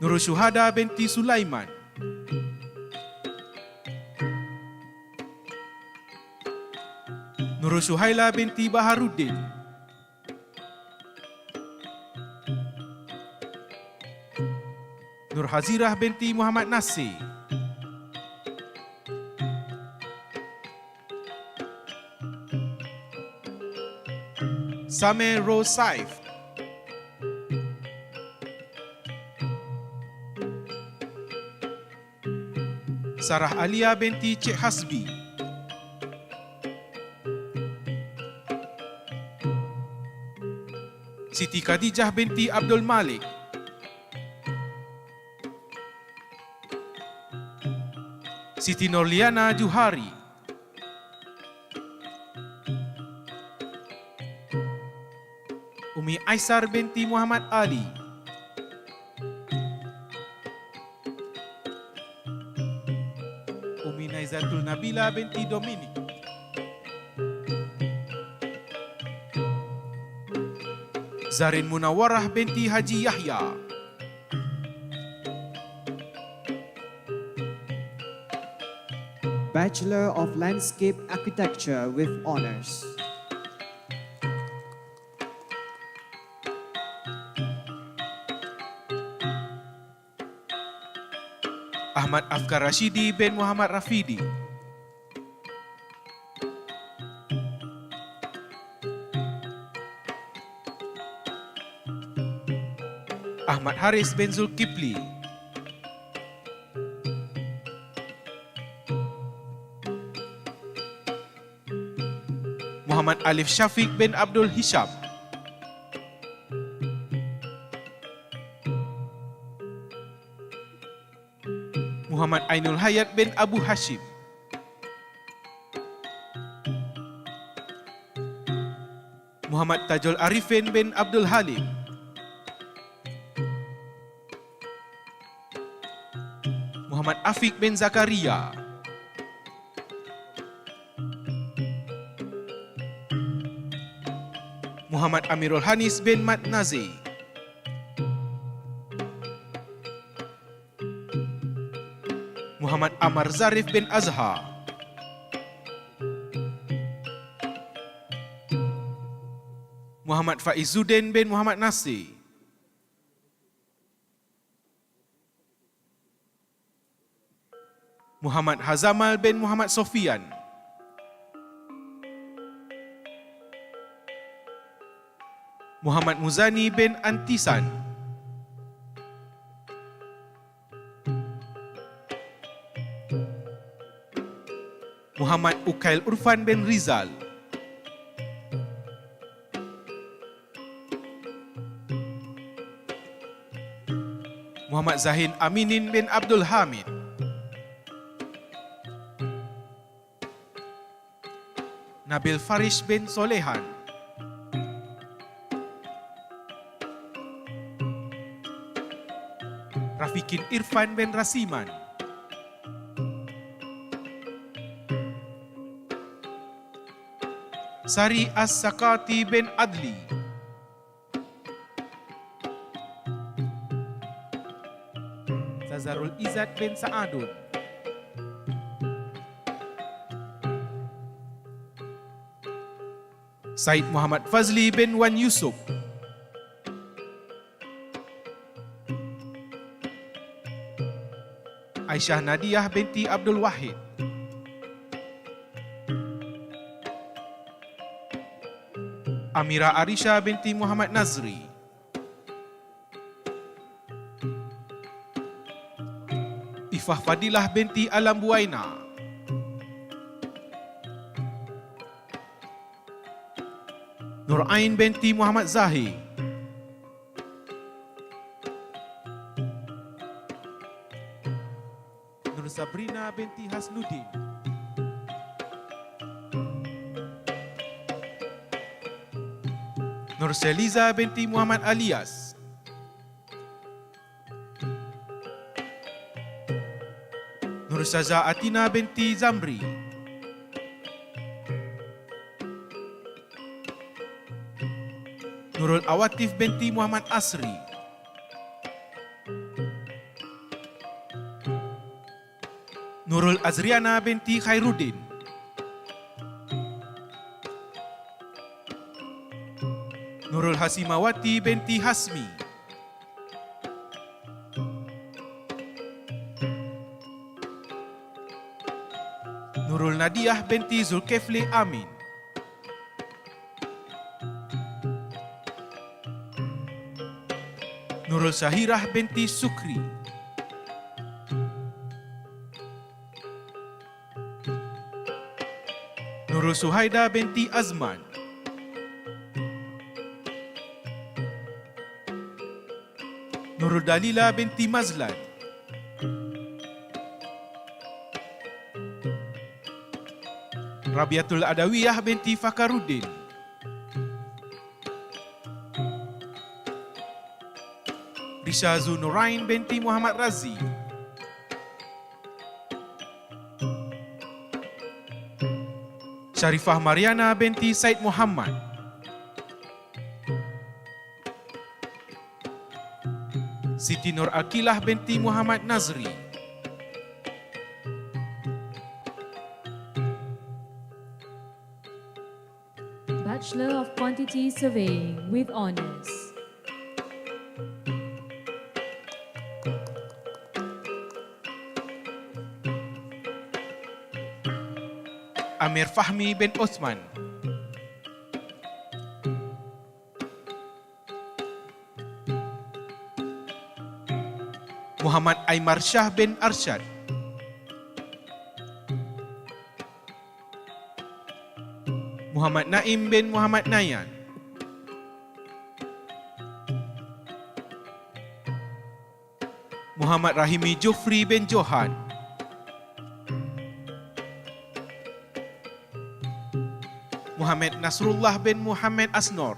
Nur Syuhada binti Sulaiman, Nur Suhaila binti Baharuddin, Nur Hazirah binti Muhammad Nasir, Sameh Rose Saif, Sarah Alia binti Cik Hasbi, Siti Khadijah binti Abdul Malik, Siti Norliana Juhari, Umi Aisar binti Muhammad Ali, Umi Naizatul Nabila binti Dominic, Zarin Munawarah binti Haji Yahya, Bachelor of Landscape Architecture with honors. Ahmad Afkar Rashidi bin Muhammad Rafidi, Ahmad Haris bin Zulkifli, Muhammad Alif Syafiq bin Abdul Hisham, Muhammad Ainul Hayat bin Abu Hashim, Muhammad Tajul Arifin bin Abdul Halim, Muhammad Afiq bin Zakaria, Muhammad Amirul Hanis bin Mat Nazi, Muhammad Amar Zarif bin Azhar, Muhammad Faizuddin bin Muhammad Nasir, Muhammad Hazamal bin Muhammad Sofian, Muhammad Muzani bin Antisan, Muhammad Ukail Urfan bin Rizal, Muhammad Zahin Aminin bin Abdul Hamid, Nabil Farish bin Solehan, Rafikin Irfan bin Rasiman, Sari As-Sakati bin Adli, Zazarul Izzat bin Saadun, Said Muhammad Fazli bin Wan Yusuf, Aisyah Nadiah binti Abdul Wahid, Amira Arisha binti Muhammad Nazri, Ifah Fadilah binti Alam Buaina, Nur Ain binti Muhammad Zahir, Nur Sabrina binti Hasnuddin, Nur Seliza binti Muhammad Alias, Nur Saza Atina binti Zamri, Nurul Awatif binti Muhammad Asri, Nurul Azriana binti Khairuddin, Nurul Hasimawati binti Hasmi, Nurul Nadiah binti Zulkifli Amin, Nurul Syahirah binti Sukri, Nurul Suhaida binti Azman, Nurul Dalila binti Mazlan, Rabiatul Adawiyah binti Fakaruddin, Rishazu Nurain binti Muhammad Razi, Sharifah Mariana binti Said Muhammad, Siti Nur Akilah binti Muhammad Nazri, Bachelor of Quantity Surveying with Honours. Amir Fahmi bin Osman, Muhammad Aimar Shah bin Arsyad, Muhammad Naim bin Muhammad Nayan, Muhammad Rahimi Jufri bin Johan, Muhammad Nasrullah bin Muhammad Asnor,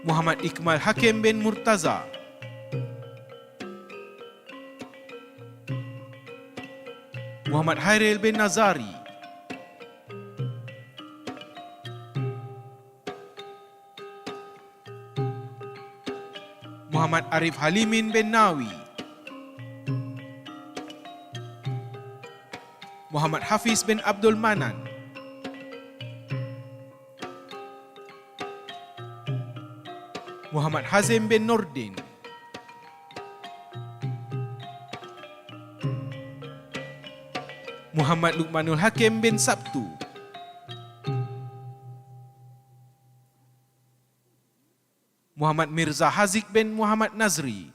Muhammad Ikmal Hakim bin Murtaza, Muhammad Hairil bin Nazari, Muhammad Arif Halimin bin Nawi, Muhammad Hafiz bin Abdul Manan, Muhammad Hazim bin Nurdin, Muhammad Luqmanul Hakim bin Sabtu, Muhammad Mirza Haziq bin Muhammad Nazri,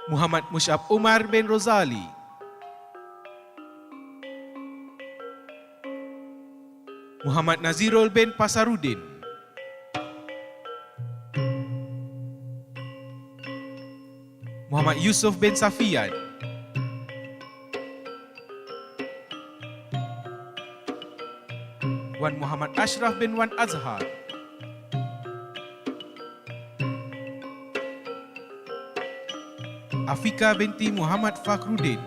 Muhammad Mushab Umar bin Rozali, Muhammad Nazirul bin Pasarudin, Muhammad Yusuf bin Safian, Wan Muhammad Ashraf bin Wan Azhar, Afika binti Muhammad Fakhruddin,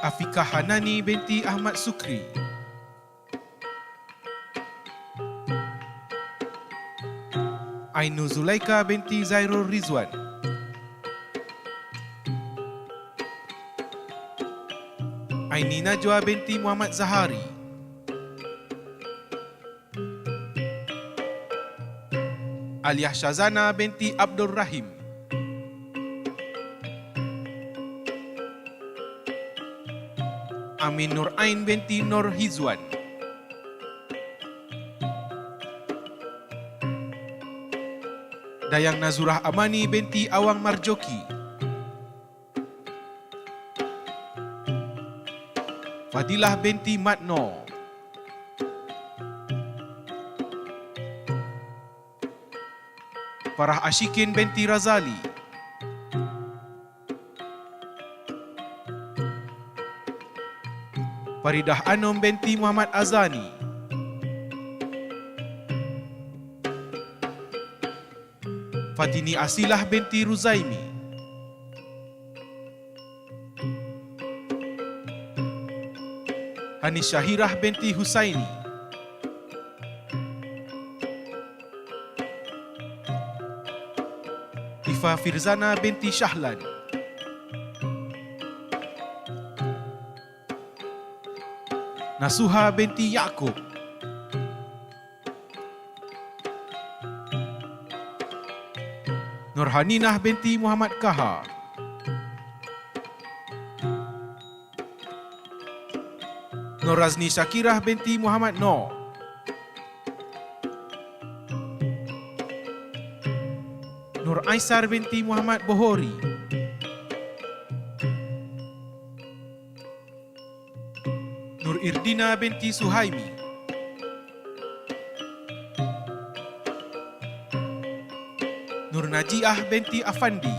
Afika Hanani binti Ahmad Sukri, Ainu Zulaika binti Zairul Rizwan, Aini Najwa binti Muhammad Zahari, Aliyah Shazana binti Abdul Rahim, Amin Nur Ain binti Nur Hizwan, Dayang Nazurah Amani binti Awang Marjoki, Fadilah binti Matno, Farah Ashikin binti Razali, Faridah Anum binti Muhammad Azani, Fatini Asilah binti Ruzaimi, Hanis Syahirah binti Husaini, Ifa Firzana binti Shahlan, Nasuha binti Yaakob, Nur Haninah binti Muhammad Kaha, Nur Razni Syakirah binti Muhammad Noor, Nur Aisar binti Muhammad Bohori, Nur Irdina binti Suhaimi, Nur Najiah binti Afandi,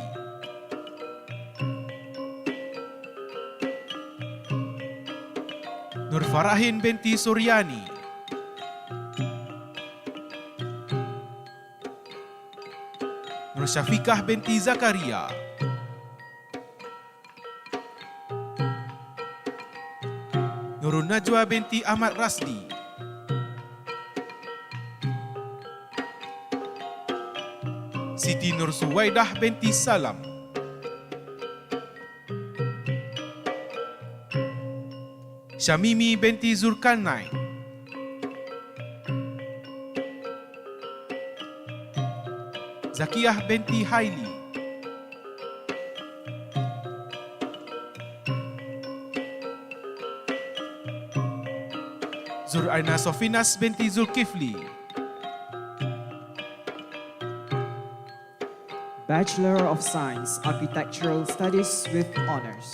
Nur Farahin binti Suryani, Nur Syafiqah binti Zakaria, Nurun Najwa binti Ahmad Rasdi, Siti Nur Suwaidah binti Salam, Syamimi binti Zulkarnain, Zakiyah binti Haili, Zuraina Sofinas binti Zulkifli, Bachelor of Science, Architectural Studies with Honors.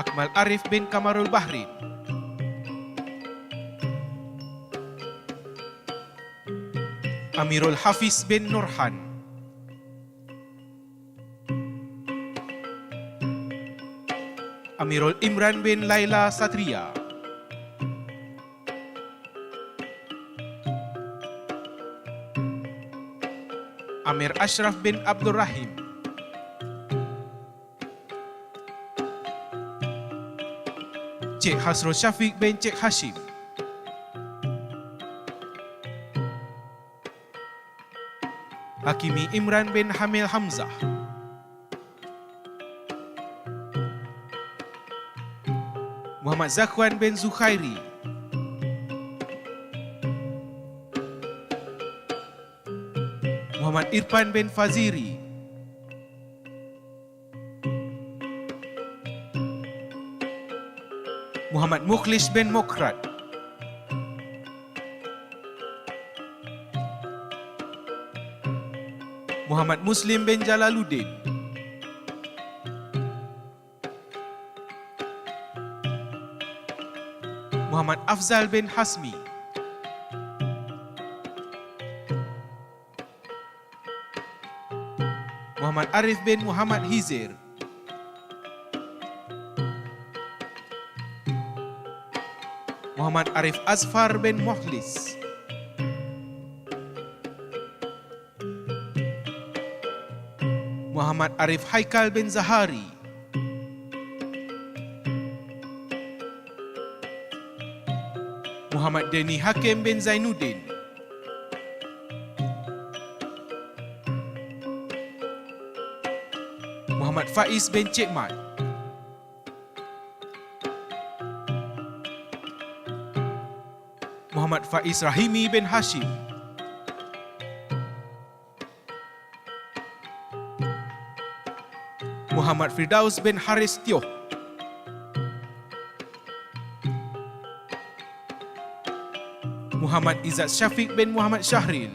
Akmal Arif bin Kamarul Bahrin, Amirul Hafiz bin Nurhan, Amirul Imran bin Laila Satria, Amir Ashraf bin Abdul Rahim, Cik Hasrul Syafiq bin Cik Hashim, Hakimi Imran bin Hamil Hamzah, Muhammad Zakwan bin Zukhairi, Muhammad Irfan bin Faziri, Muhammad Mukhlis bin Mokrat, Muhammad Muslim bin Jalaluddin, Muhammad Afzal bin Hasmi, Muhammad Arif bin Muhammad Hizir, Muhammad Arif Azfar bin Mukhlis, Muhammad Arif Haikal bin Zahari, Muhammad Deni Hakim bin Zainuddin, Muhammad Faiz bin Cik Mat, Muhammad Faiz Rahimi bin Hashim, Muhammad Firdaus bin Haris Tioh, Muhammad Izzat Syafiq bin Muhammad Syahril,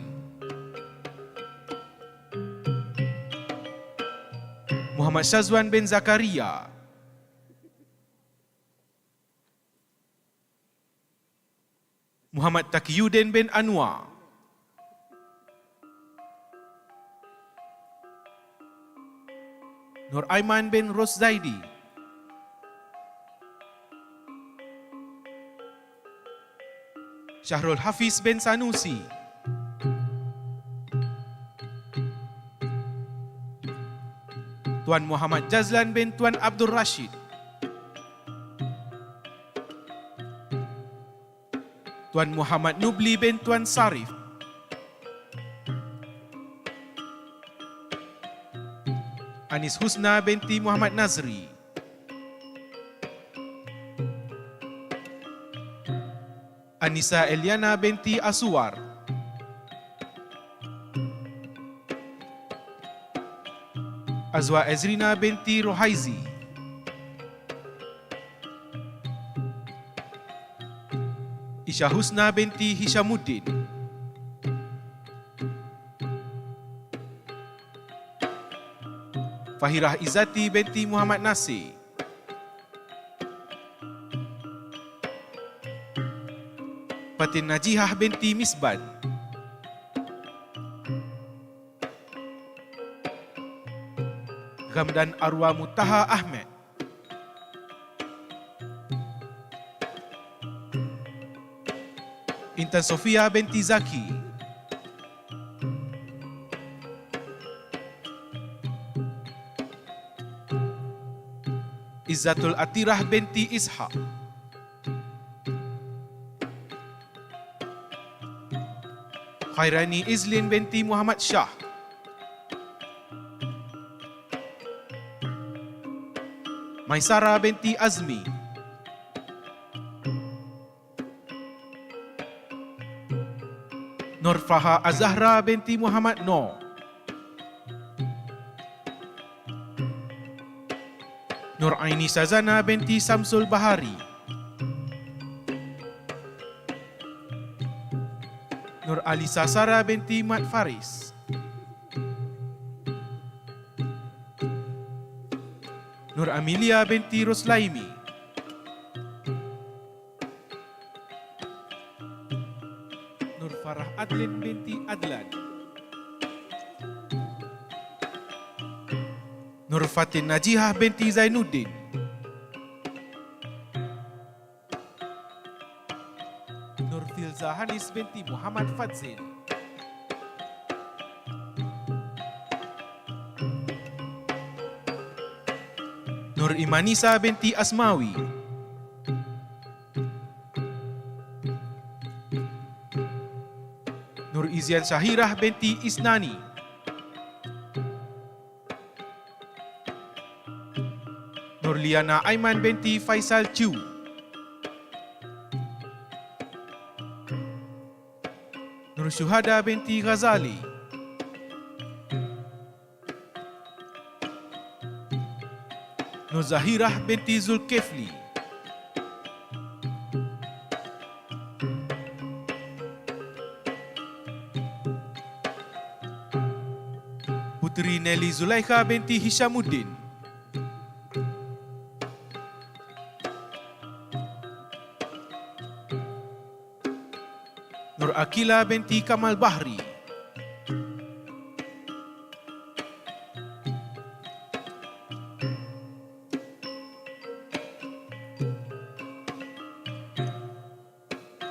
Muhammad Syazwan bin Zakaria, Muhammad Taqiyuddin bin Anwar, Nur Aiman bin Roszaidi, Syahrul Hafiz bin Sanusi, Tuan Muhammad Jazlan bin Tuan Abdul Rashid, Tuan Muhammad Nubli bin Tuan Sarif, Anis Husna binti Muhammad Nazri, Anissa Eliana binti Aswar, Azwa Ezrina binti Rohaizi, Isha Husna binti Hishamuddin, Fahirah Izzati binti Muhammad Nasir, Fatin Najihah binti Misban, Gamdan Arwah Mutaha Ahmed, Intan Sofia binti Zaki, Izzatul Atirah binti Ishaq, Khairani Izlin binti Muhammad Shah, Maisara binti Azmi, Nurfaha Azahra binti Muhammad Noor, Nur Aini Sazana binti Samsul Bahari, Nur Alisa Sara binti Mat Faris, Nur Amelia binti Roslaimi, Nur Farah Adlin binti Adlan, Nur Fatin Najihah binti Zainuddin, Nur Filza Hanis binti Muhammad Fadzil, Nur Imanisa binti Asmawi, Nur Izian Syahirah binti Isnani, Nur Liana Aiman binti Faisal Chu, Nur Syuhada binti Ghazali, Nur Zahirah binti Zulkifli, Putri Nelly Zulaikha binti Hishamuddin, Nur Akila binti Kamal Bahri,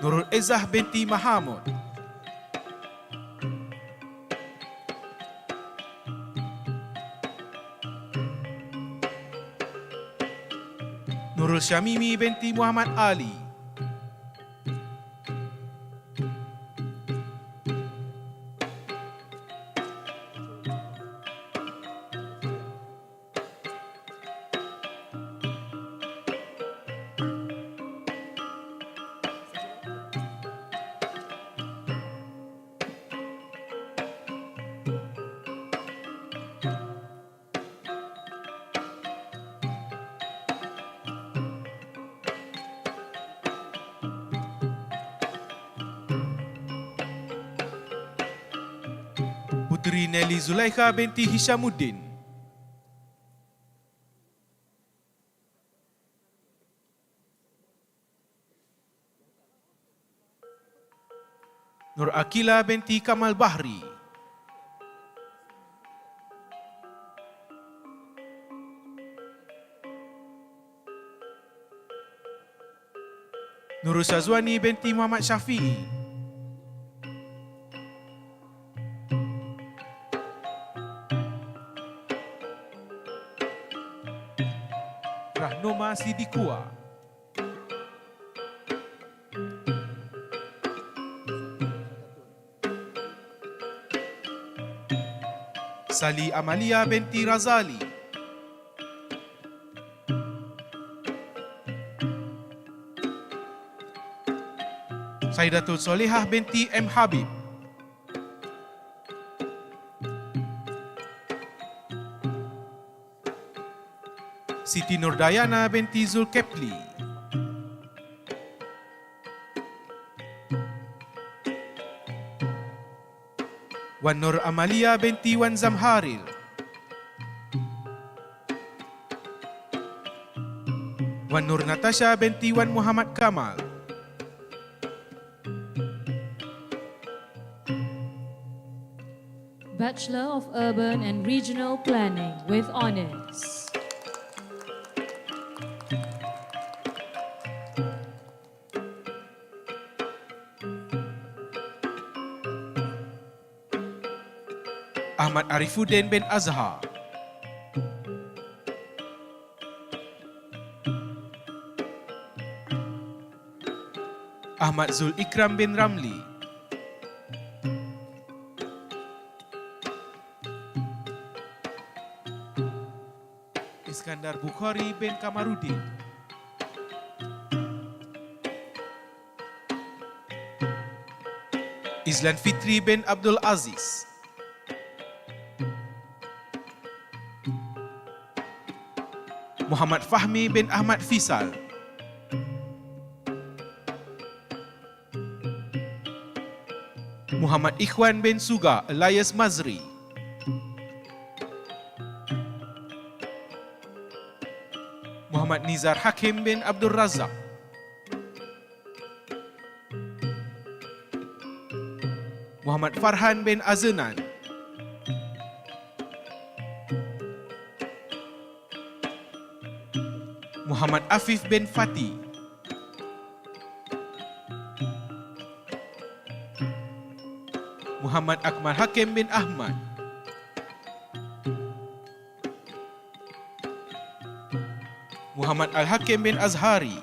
Nurul Izzah binti Mahamud, Nurul Syamimi binti Muhammad Ali, Putri Nelly Zulaikha binti Hishamuddin, Nur Akila binti Kamal Bahri, Nur Syazwani binti Muhammad Syafi'i, Rahnoma Sidikua, Sali Amalia binti Razali, Khaidatul Solehah binti M. Habib. Siti Nurdayana binti Zulkepli. Wan Nur Amalia binti Wan Zamharil. Wan Nur Natasha binti Wan Muhammad Kamal. Bachelor of Urban and Regional Planning with honors. Ahmad Arifuddin bin Azhar. Ahmad Zul Ikram bin Ramli. Iskandar Bukhari bin Kamarudin. Izlan Fitri bin Abdul Aziz. Muhammad Fahmi bin Ahmad Fisal. Muhammad Ikhwan bin Suga alias Mazri. Muhammad Nizar Hakim bin Abdul Razak. Muhammad Farhan bin Azenan. Muhammad Afif bin Fatih. Muhammad Akmal Hakim bin Ahmad. Muhammad Al-Hakim bin Azhari.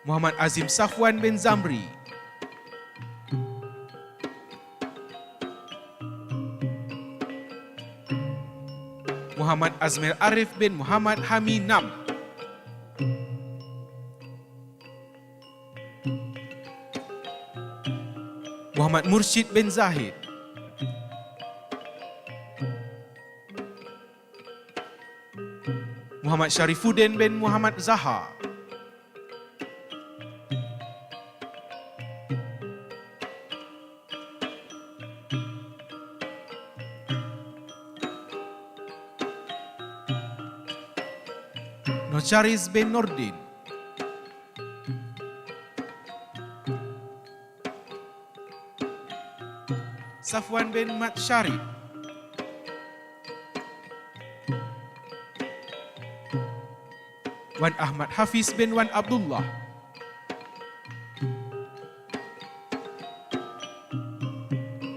Muhammad Azim Safwan bin Zamri. Muhammad Azmir Arif bin Muhammad Haminam. Muhammad Mursyid bin Zahid. Muhammad Syarifuddin bin Muhammad Zaha. Nocharis bin Nordin. Safwan bin Mat Syarif. Wan Ahmad Hafiz bin Wan Abdullah.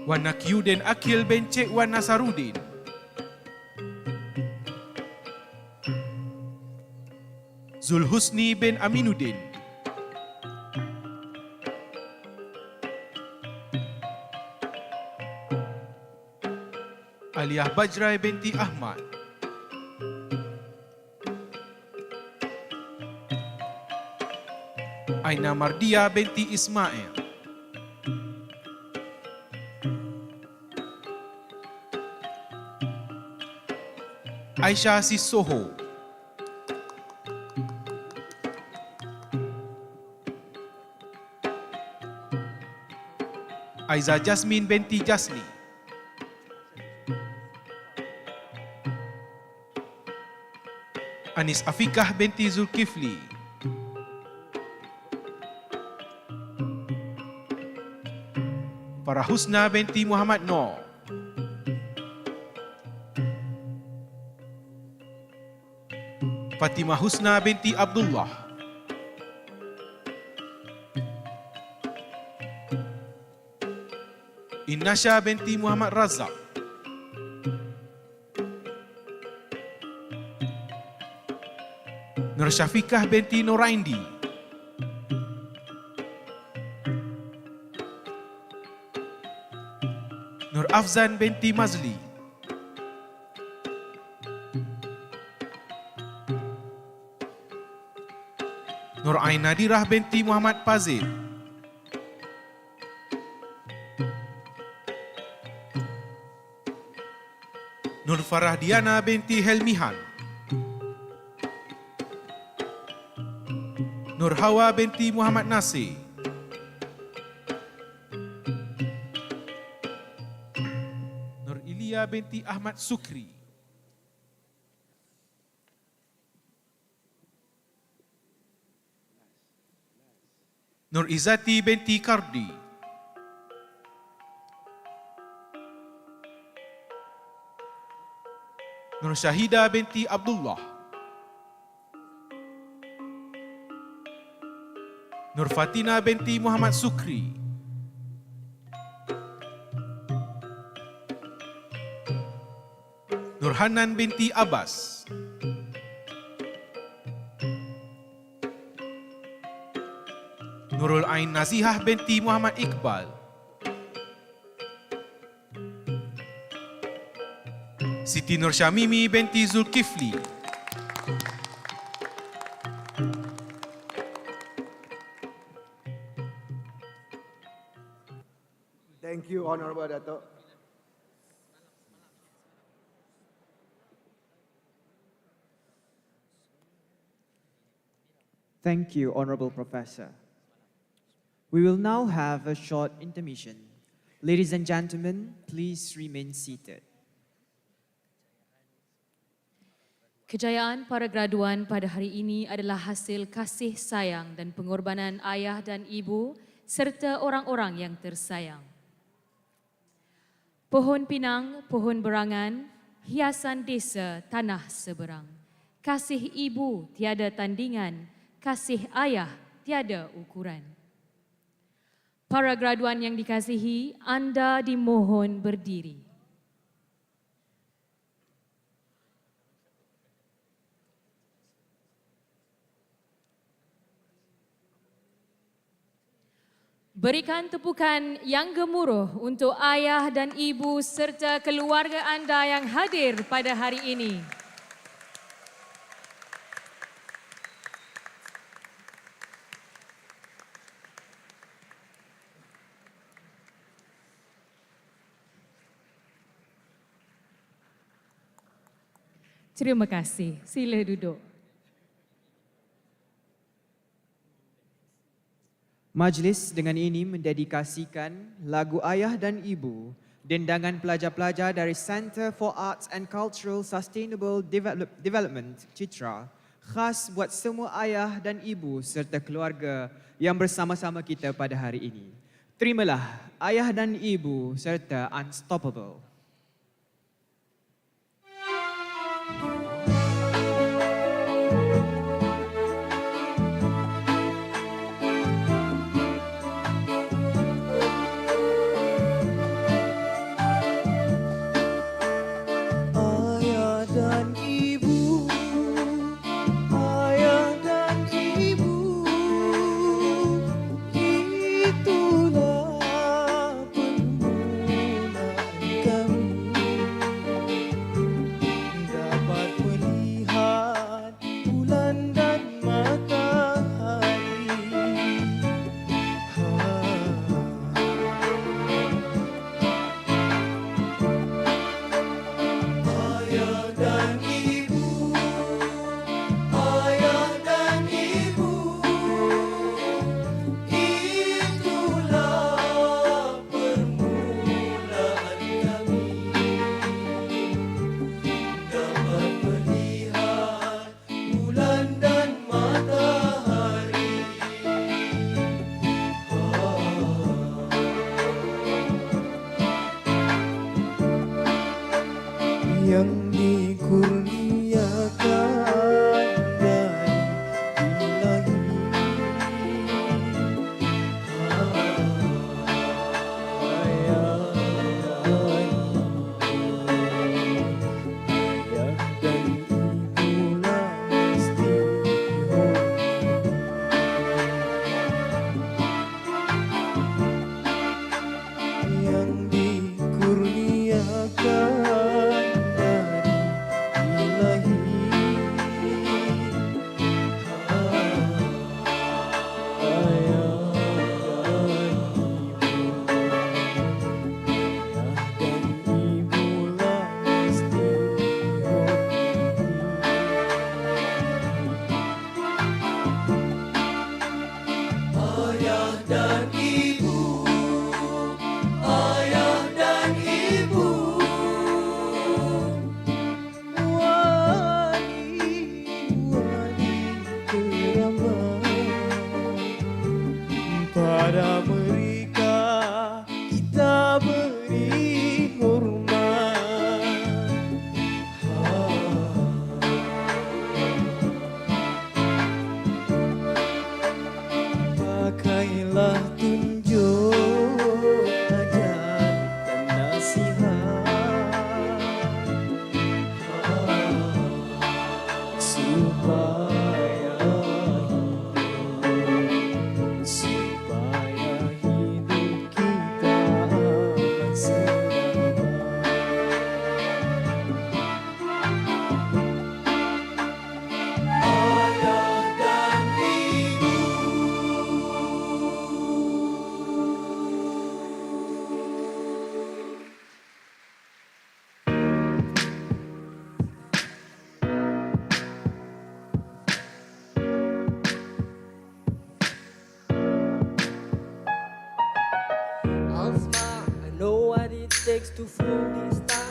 Wan Nakyuddin Akil bin Cik Wan Nasaruddin. Zulhusni bin Aminuddin. Aliyah Bajrai binti Ahmad. Aina Mardia binti Ismail. Aisyah Sissoho. Aiza Jasmine binti Jasni. Anis Afikah binti Zulkifli. Farahusna binti Muhammad Noor. Fatimah Husna binti Abdullah. Innasha binti Muhammad Razak. Nur Syafiqah binti Noraindi. Nur Afzan binti Mazli. Ain Nadirah binti Muhammad Fazil. Nur Farah Diana binti Helmihan. Nur Hawa binti Muhammad Nasir. Nur Ilia binti Ahmad Sukri. Nur Izzati binti Kardi. Nur Syahida binti Abdullah. Nur Fatina binti Muhammad Sukri. Nur Hanan binti Abbas. Nurul Ain Nazihah binti Muhammad Iqbal. Siti Nur Syamimi binti Zulkifli. Thank you, Honorable Dato'. Thank you, Honorable Professor. We will now have a short intermission. Ladies and gentlemen, please remain seated. Kejayaan para graduan pada hari ini adalah hasil kasih sayang dan pengorbanan ayah dan ibu serta orang-orang yang tersayang. Pohon pinang, pohon berangan, hiasan desa, tanah seberang. Kasih ibu tiada tandingan, kasih ayah tiada ukuran. Para graduan yang dikasihi, anda dimohon berdiri. Berikan tepukan yang gemuruh untuk ayah dan ibu serta keluarga anda yang hadir pada hari ini. Terima kasih. Sila duduk. Majlis dengan ini mendedikasikan lagu Ayah dan Ibu, dendangan pelajar-pelajar dari Center for Arts and Cultural Sustainable Development, Citra, khas buat semua ayah dan ibu serta keluarga yang bersama-sama kita pada hari ini. Terimalah Ayah dan Ibu serta Unstoppable. Itulah permulaan kami. dan ibu, ayah dan ibu, wani-wani keramat. Pada mereka kita beri hormat. Pakailah tunjuk ajar dan nasihat, supaya hidup kita akan selamat. ayah dan ibu. Alma, I know what it takes to fool this town.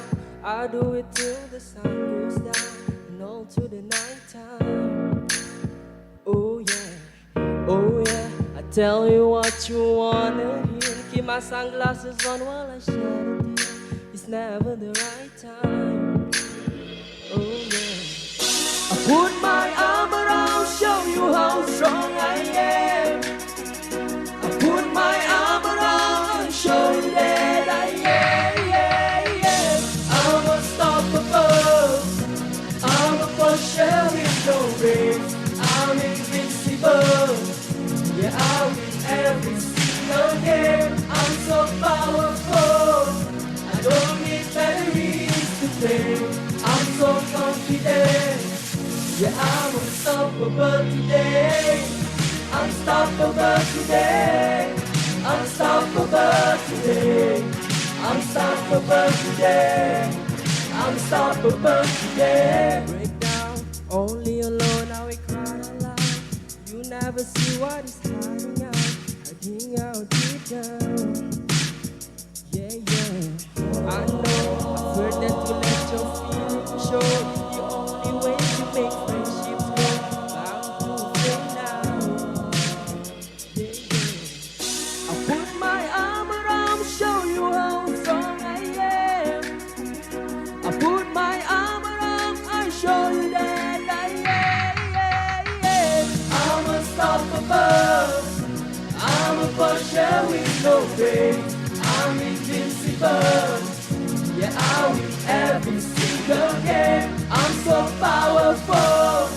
I do it till the sun goes down and all to the night time. Oh yeah, I tell you what you wanna hear. Keep my sunglasses on while I shed a tear. It's never the right time. Oh yeah, I put my arm around, show you how strong I am. I put my arm around, show you that I am. I'm unstoppable. I'm a pusher with no brakes. I'm invincible. Yeah, I win every single game. I'm so powerful. I don't need batteries to play. I'm so confident. Yeah, I'm unstoppable today. Unstoppable today. Unstoppable today. Unstoppable today. Unstoppable today. Break down, only alone I will cry aloud. You never see what is hiding out deep down. Yeah. I know, I've heard that to let your feelings show. The only way to make friendships grow. Bound to fail now. Yeah. I put my arm around, show you how strong I am. I put my arm around, I show you that I am. I'm unstoppable. I'm a pusher with no brakes. I'm invincible. Yeah, I win every single game. I'm so powerful.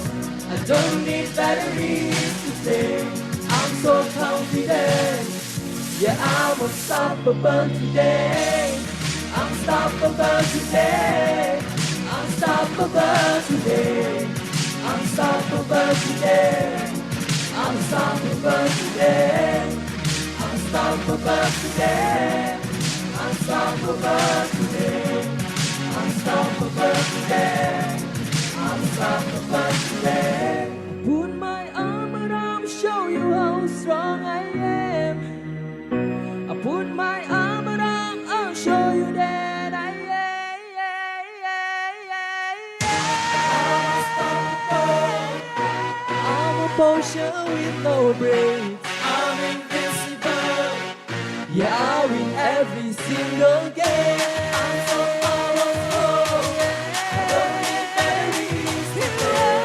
I don't need batteries to play. I'm so confident. Yeah, I'm unstoppable today. Unstoppable today. Unstoppable today. Unstoppable today. Unstoppable today. Unstoppable today. Unstoppable today. Unstoppable today. Unstoppable today. Put my arm around, show you how strong I am. I put my arm around, I'll show you that I am. I'm a potion with no brakes. I'm invincible. Yeah, I win every single game. I'm so powerful. I don't need batteries to play.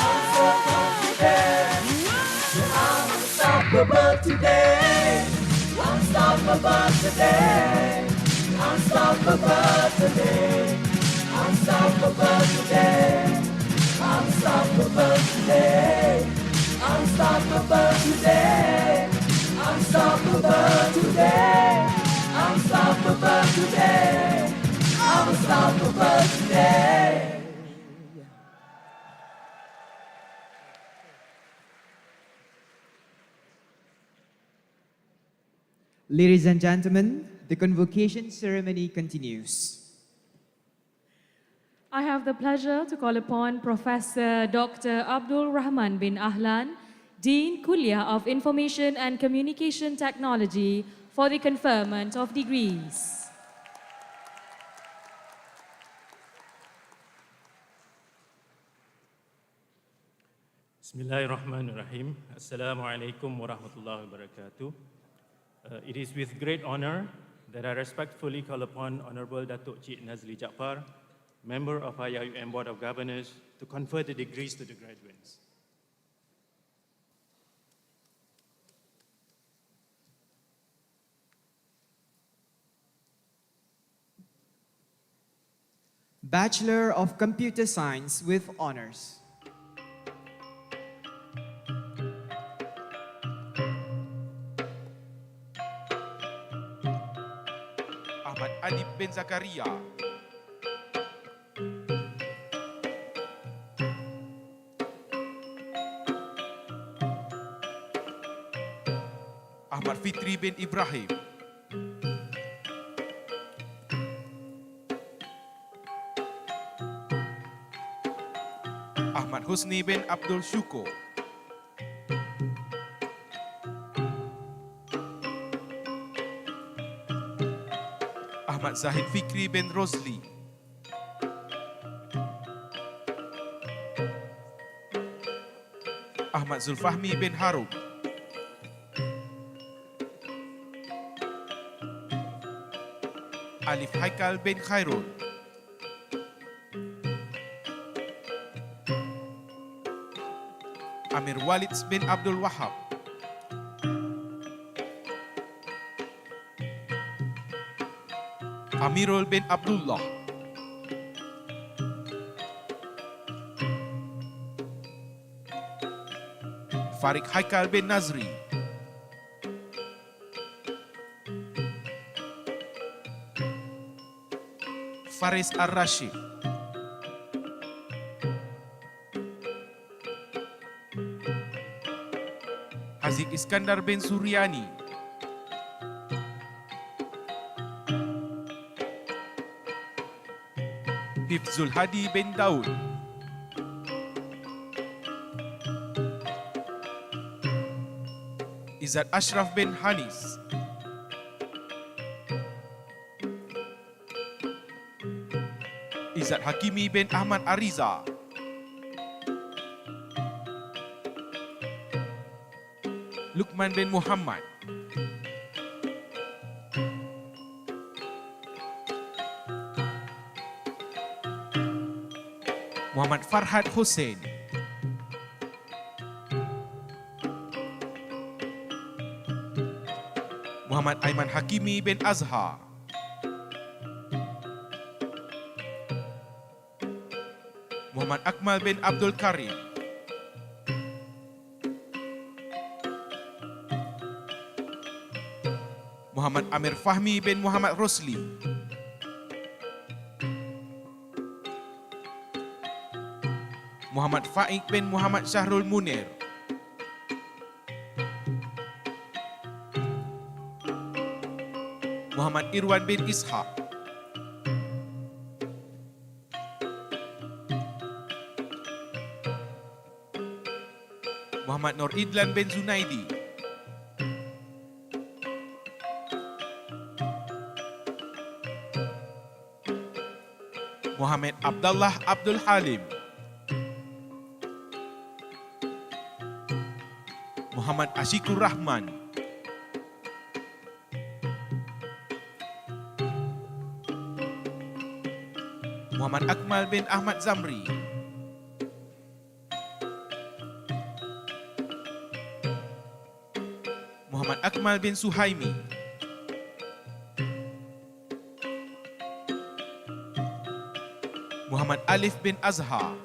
I'm so confident. Yeah, I'm unstoppable today. Unstoppable today. Unstoppable today. Unstoppable today. Unstoppable today. Unstoppable today. Unstoppable today. Unstoppable today. Unstoppable today. Ladies and gentlemen, the convocation ceremony continues. I have the pleasure to call upon Professor Dr. Abdul Rahman bin Ahlan, Dean Kulliyyyah of Information and Communication Technology for the conferment of degrees. Bismillahirrahmanirrahim. Assalamualaikum warahmatullahi wabarakatuh. It is with great honor that I respectfully call upon Honorable Datuk Cik Nazli Jaafar, member of IIUM Board of Governors, to confer the degrees to the graduates. Bachelor of Computer Science with honors. Ahmad Adib bin Zakaria. Ahmad Fitri bin Ibrahim. Ahmad Husni bin Abdul Syukur. Ahmad Zahid Fikri bin Rosli. Ahmad Zulfahmi bin Harun. Alif Haikal bin Khairul. Amir Walid bin Abdul Wahab. Amirul bin Abdullah. Farik Haikal bin Nazri. Faris Ar-Rashid. Haziq Iskandar bin Suryani. Hifzul Hadi bin Daud. Izzat Ashraf bin Hanis. Izzat Hakimi bin Ahmad Ariza. Lukman bin Muhammad. Muhammad Farhad Hussein. Muhammad Aiman Hakimi bin Azhar. Muhammad Akmal bin Abdul Karim. Muhammad Amir Fahmi bin Muhammad Rosli. Muhammad Faik bin Muhammad Syahrul Munir. Muhammad Irwan bin Ishaq. Muhammad Nur Idlan bin Zunaidi. Muhammad Abdullah Abdul Halim. Muhammad Ashikur Rahman. Muhammad Akmal bin Ahmad Zamri. Muhammad Akmal bin Suhaimi. Muhammad Alif bin Azhar.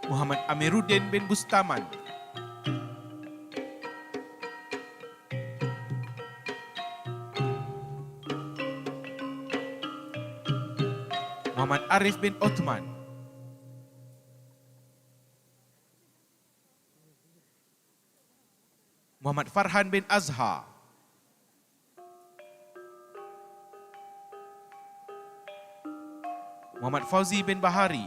Muhammad Amiruddin bin Bustaman. Muhammad Arif bin Othman. Muhammad Farhan bin Azhar. Muhammad Fauzi bin Bahari.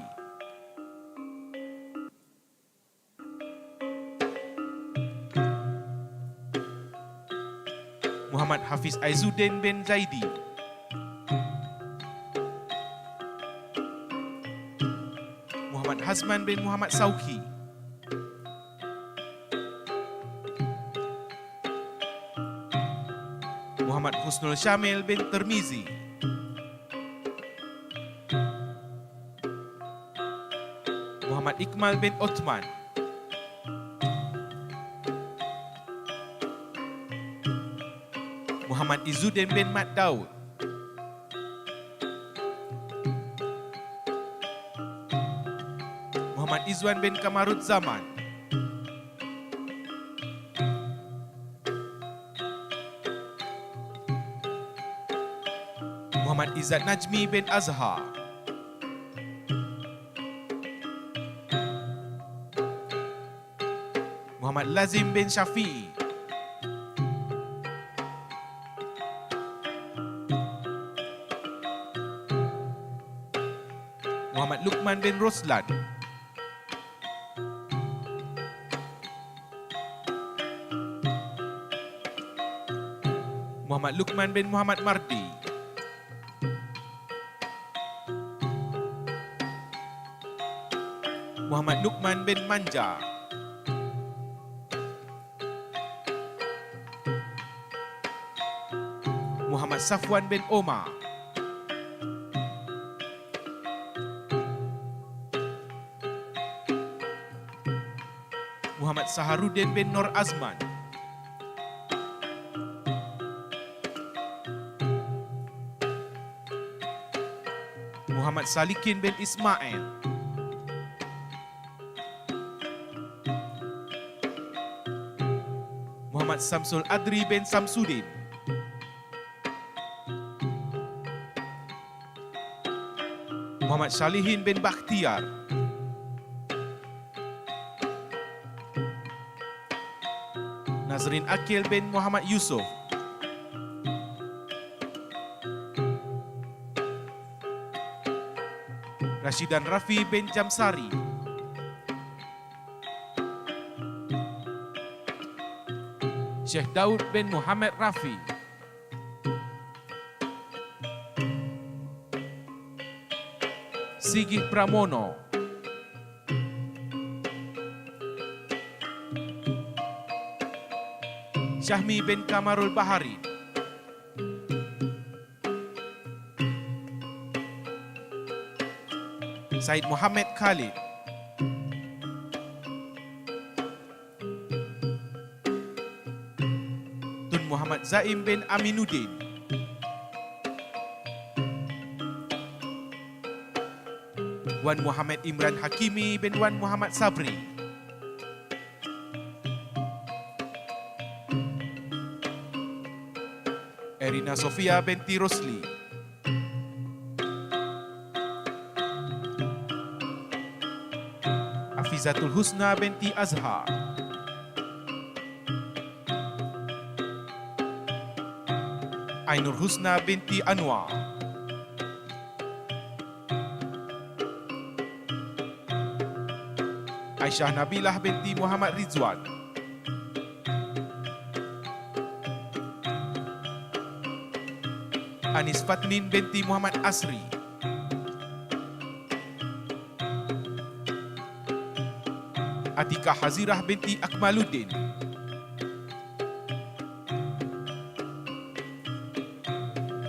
Muhammad Hafiz Aizuddin bin Zaidi. Muhammad Hazman bin Muhammad Sauki. Muhammad Husnul Syamil bin Termizi. Muhammad Iqmal bin Uthman. Muhammad Izzuddin bin Mat Daud. Muhammad Izwan bin Kamarud Zaman. Muhammad Izzat Najmi bin Azhar. Muhammad Lazim bin Syafi'i. Muhammad Luqman bin Roslan. Muhammad Luqman bin Muhammad Mardi. Muhammad Luqman bin Manja. Muhammad Safwan bin Omar. Muhammad Saharuddin bin Nur Azman. Muhammad Salikin bin Ismail. Muhammad Samsul Adri bin Samsudin. Muhammad Salihin bin Bakhtiar. Nazrin Akil bin Muhammad Yusuf. Rashidan Rafi bin Jamsari. Syekh Daud bin Muhammad Rafi. Sigih Pramono. Syahmi bin Kamarul Bahari. Said Muhammad Khalid. Tun Muhammad Zaim bin Aminuddin. Wan Muhammad Imran Hakimi bin Wan Muhammad Sabri. Erina Sofia binti Rosli. Hafizatul Husna binti Azhar. Ainur Husna binti Anwar. Aisyah Nabilah binti Muhammad Rizwan. Anis Fatnin binti Muhammad Asri. Atika Hazirah binti Akmaluddin.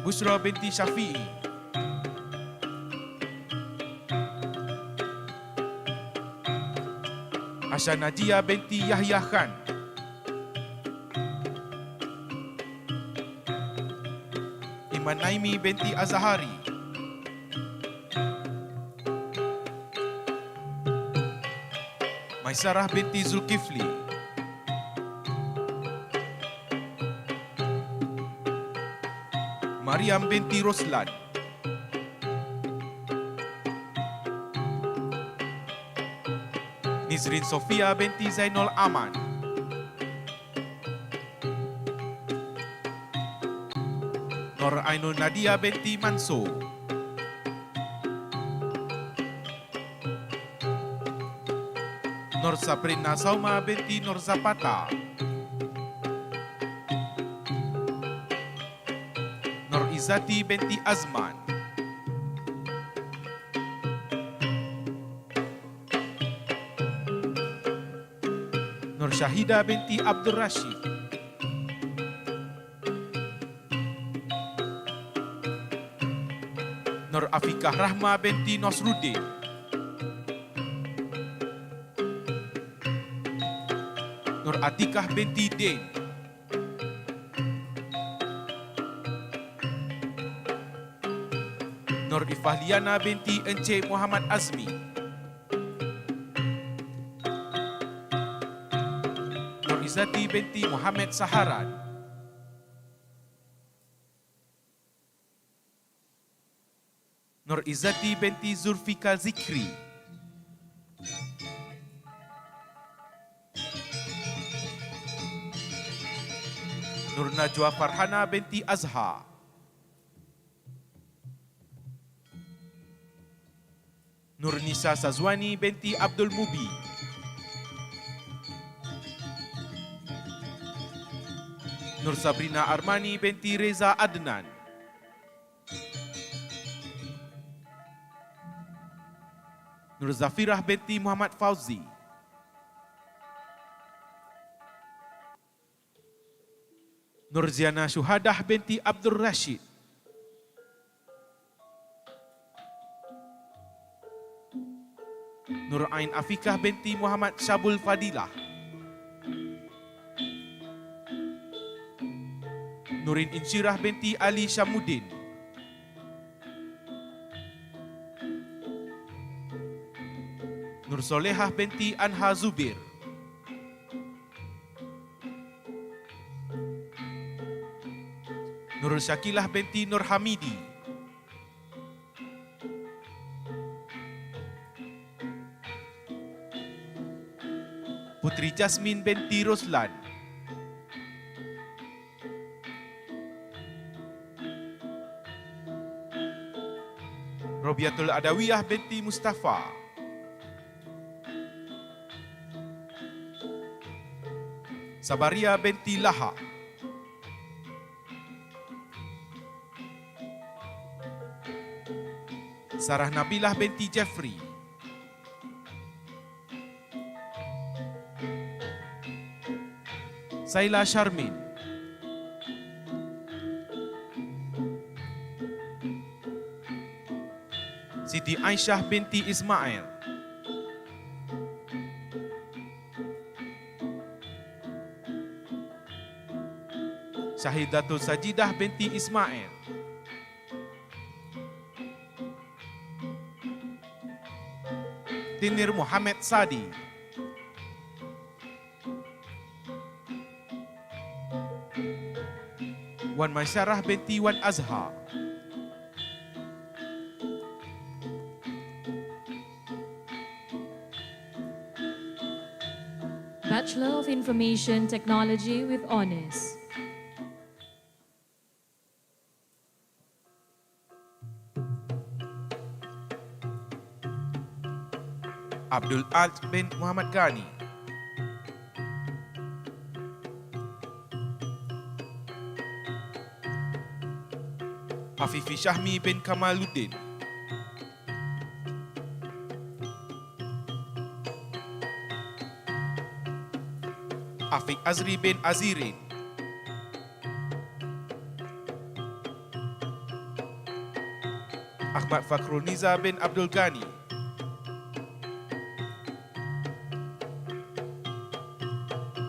Busra binti Syafi'i. Asha Najia binti Yahya Khan. Iman Naimi binti Azhari. Maisarah binti Zulkifli. Maryam binti Roslan. Nizrin Sofia binti Zainul Aman. Nur Ainul Nadia binti Mansur. Nur Sabrina Sauma binti Nur Zapata. Izzati binti Azman, Nur Syahida binti Abdul Rashid, Nur Afikah Rahma binti Nasruddin, Nur Atikah binti Din, Nur Ifahliana binti Encik Muhammad Azmi, Nur Izzati binti Muhammad Saharan, Nur Izzati binti Zulfikar Zikri, Nur Najwa Farhana binti Azhar, Nur Nisa Sazwani binti Abdul Mubi, Nur Sabrina Armani binti Reza Adnan, Nur Zafirah binti Muhammad Fauzi, Nur Ziana Syuhadah binti Abdul Rashid, Nur Ain Afikah binti Muhammad Syabul Fadilah, Nurin Insyirah binti Ali Syamuddin, Nur Solehah binti Anha Zubir, Nur Syakilah binti Nur Hamidi, Putri Jasmine binti Roslan, Robiatul Adawiyah binti Mustafa, Sabaria binti Laha, Sarah Nabilah binti Jeffrey, Saila Sharmin, Siti Aisyah binti Ismail, Syahidatul Sajidah binti Ismail, Tinir Muhammad Sadi, Wan Masyarah binti Wan Azhar, Bachelor of Information Technology with Honours. Abdul Alt bin Muhammad Ghani, Afifi Syahmi bin Kamaluddin, Afiq Azri bin Azirin, Ahmad Fakruniza bin Abdul Ghani,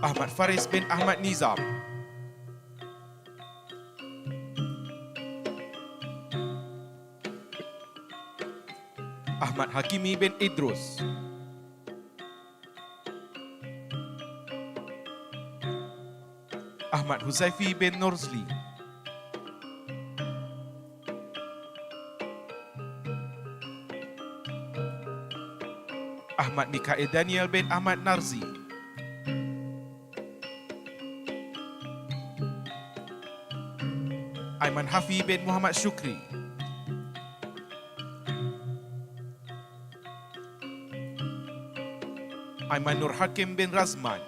Ahmad Faris bin Ahmad Nizam, Ahmad Hakimi bin Idrus, Ahmad Huzaifi bin Nurzli, Ahmad Mikael Daniel bin Ahmad Narzi, Aiman Hafi bin Muhammad Syukri, Aiman Nur Hakim bin Razman,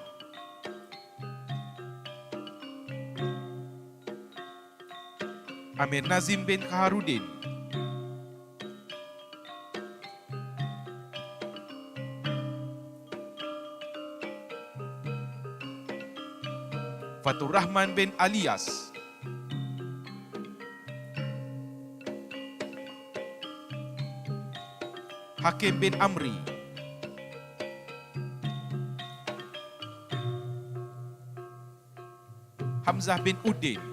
Amir Nazim bin Kaharudin, Fatur Rahman bin Alias, Hakim bin Amri, Hamzah bin Udin,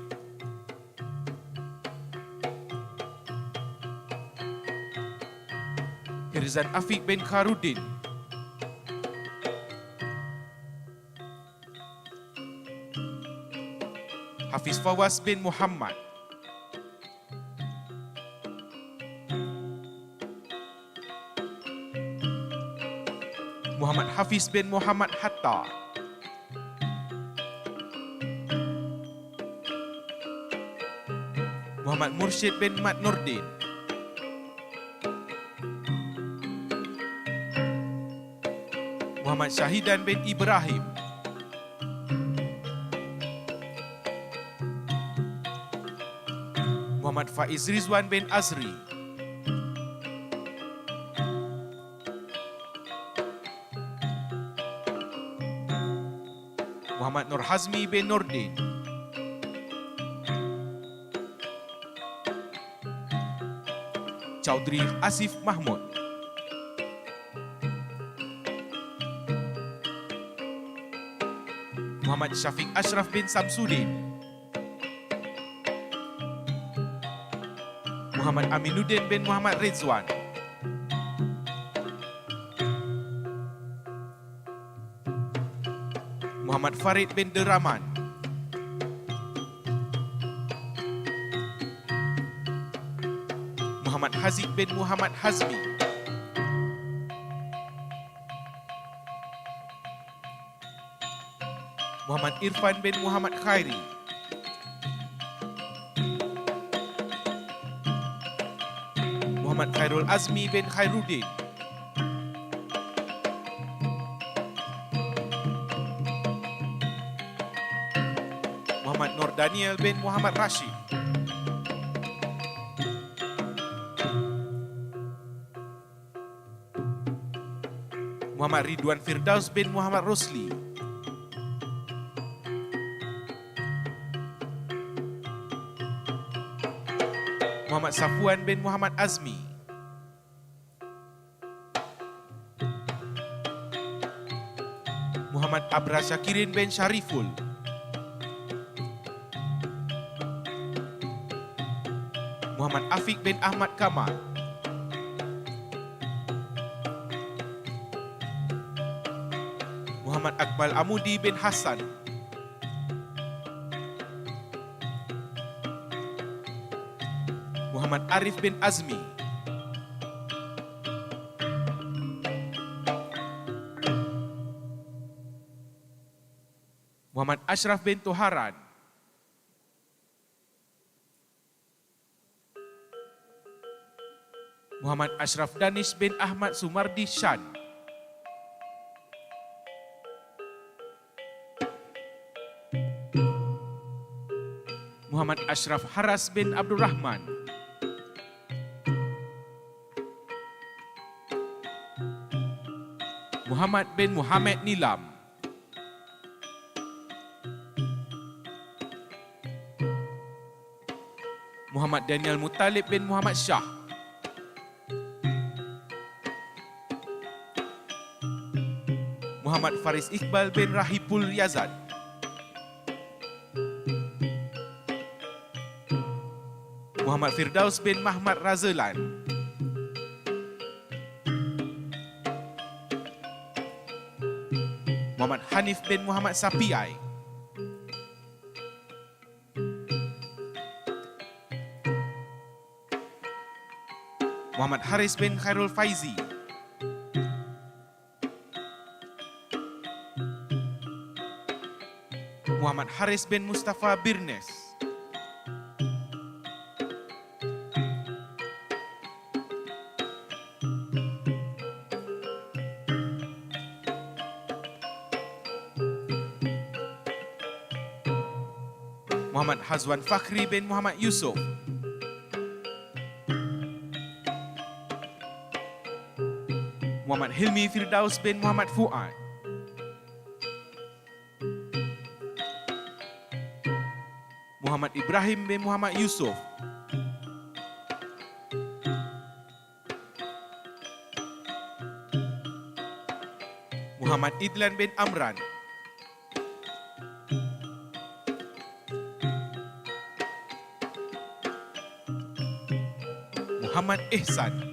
Hirzan Afiq bin Kharudin, Hafiz Fawaz bin Muhammad, Muhammad Hafiz bin Muhammad Hatta, Muhammad Mursyid bin Mat Nurdin, Muhammad Syahidan bin Ibrahim, Muhammad Faiz Rizwan bin Azri, Muhammad Nur Hazmi bin Nurdin, Chaudhry Asif Mahmud, Muhammad Syafiq Ashraf bin Samsudin, Muhammad Aminuddin bin Muhammad Rizwan, Muhammad Farid bin Deraman, Muhammad Haziq bin Muhammad Hazmi, Muhammad Irfan bin Muhammad Khairi, Muhammad Khairul Azmi bin Khairuddin, Muhammad Nur Daniel bin Muhammad Rashid, Muhammad Ridwan Firdaus bin Muhammad Rosli, Muhammad Safwan bin Muhammad Azmi, Muhammad Abra Syakirin bin Syariful, Muhammad Afiq bin Ahmad Kamal, Muhammad Akmal Amudi bin Hassan, Muhammad Arif bin Azmi, Muhammad Ashraf bin Tuharan, Muhammad Ashraf Danish bin Ahmad Sumardi Shan, Muhammad Ashraf Haras bin Abdul Rahman, Muhammad bin Muhammad Nilam, Muhammad Daniel Muttalib bin Muhammad Shah, Muhammad Faris Iqbal bin Rahipul Yazad, Muhammad Firdaus bin Mahmad Razelan, Muhammad Hanif bin Muhammad Sapiai, Muhammad Haris bin Khairul Faizi, Muhammad Haris bin Mustafa Birnes, Muhammad Hazwan Fakhri bin Muhammad Yusuf, Muhammad Hilmi Firdaus bin Muhammad Fuad. Muhammad Ibrahim bin Muhammad Yusuf. Muhammad Idlan bin Amran. Muhammad Ihsan.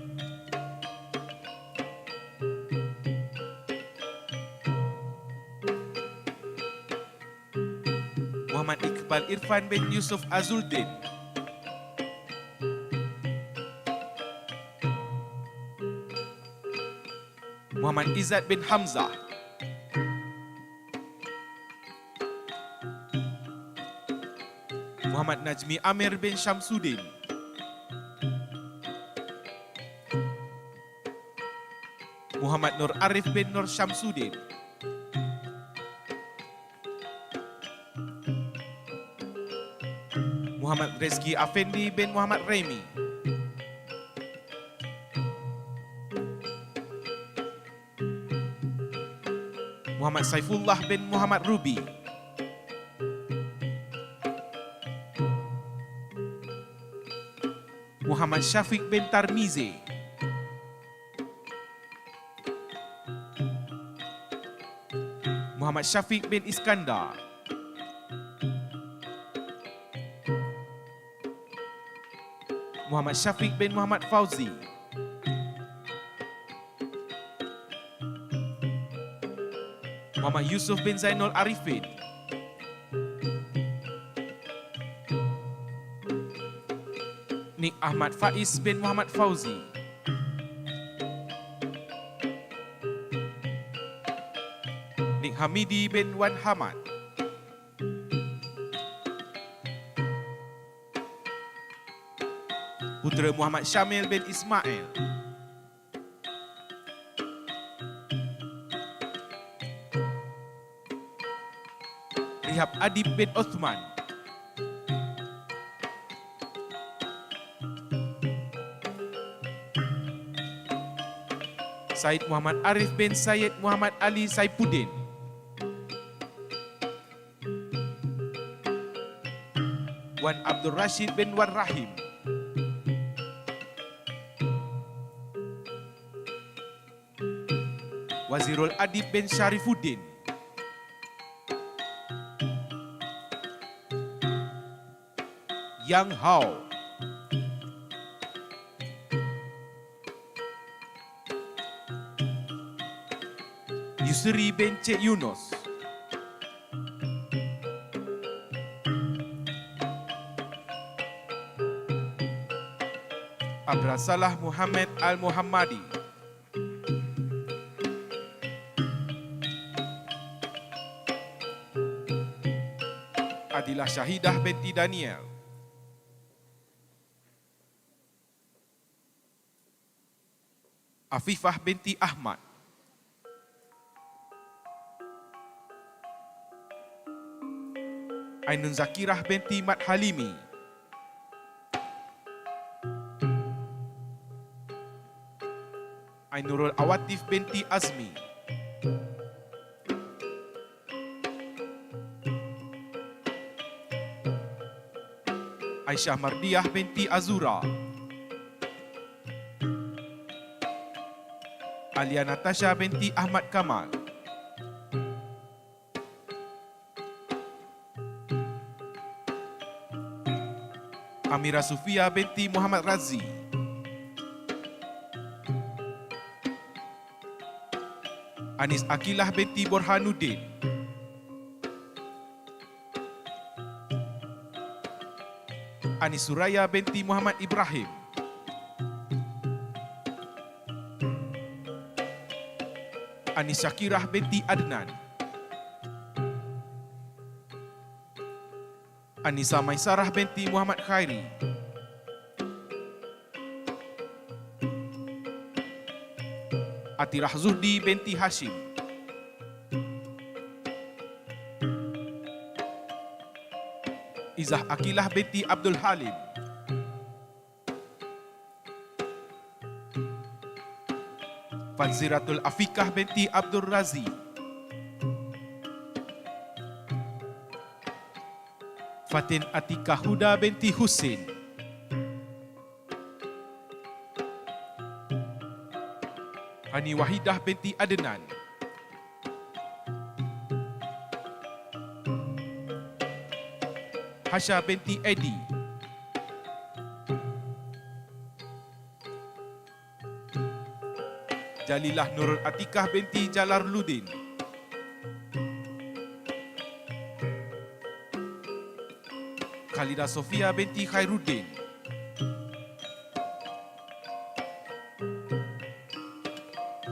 Muhammad Iqbal Irfan bin Yusuf Azuldin. Muhammad Izzat bin Hamzah. Muhammad Najmi Amir bin Syamsuddin. Muhammad Nur Arif bin Nur Syamsuddin. Muhammad Rezki Afendi bin Muhammad Remi. Muhammad Saifullah bin Muhammad Rubi. Muhammad Syafiq bin Tarmizi. Muhammad Syafiq bin Iskandar. Muhammad Syafiq bin Muhammad Fauzi. Muhammad Yusuf bin Zainul Arifin. Nik Ahmad Faiz bin Muhammad Fauzi. Nik Hamidi bin Wan Hamad. Putera Muhammad Syamil bin Ismail. Rihab Adib bin Uthman. Said Muhammad Arif bin Syed Muhammad Ali Saipuddin. Wan Abdul Rashid bin Wan Rahim. Wazirul Adib bin Syarifuddin. Yang Hao. Yusri bin Cik Yunus. Abdul Salah Muhammad Al-Muhammadi. Adilah Syahidah binti Daniel. Afifah binti Ahmad. Ainun Zakirah binti Mat Halimi. Ainurul Awatif binti Azmi. Aisyah Mardiah binti Azura. Alia Natasha binti Ahmad Kamal. Amira Sufia binti Muhammad Razi. Anis Akilah binti Burhanuddin. Anis Suraya binti Muhammad Ibrahim. Anis Syakirah binti Adnan. Anisa Maisarah binti Muhammad Khairi. Atirah Zuhdi binti Hashim. Izah Akilah binti Abdul Halim. Fadziratul Afikah binti Abdul Razi, Fatin Atika Huda binti Husin, Hani Wahidah binti Adnan, Hasha binti Edi, Jalilah Nurul Atikah binti Jalarluddin, Khalida Sofia binti Khairuddin,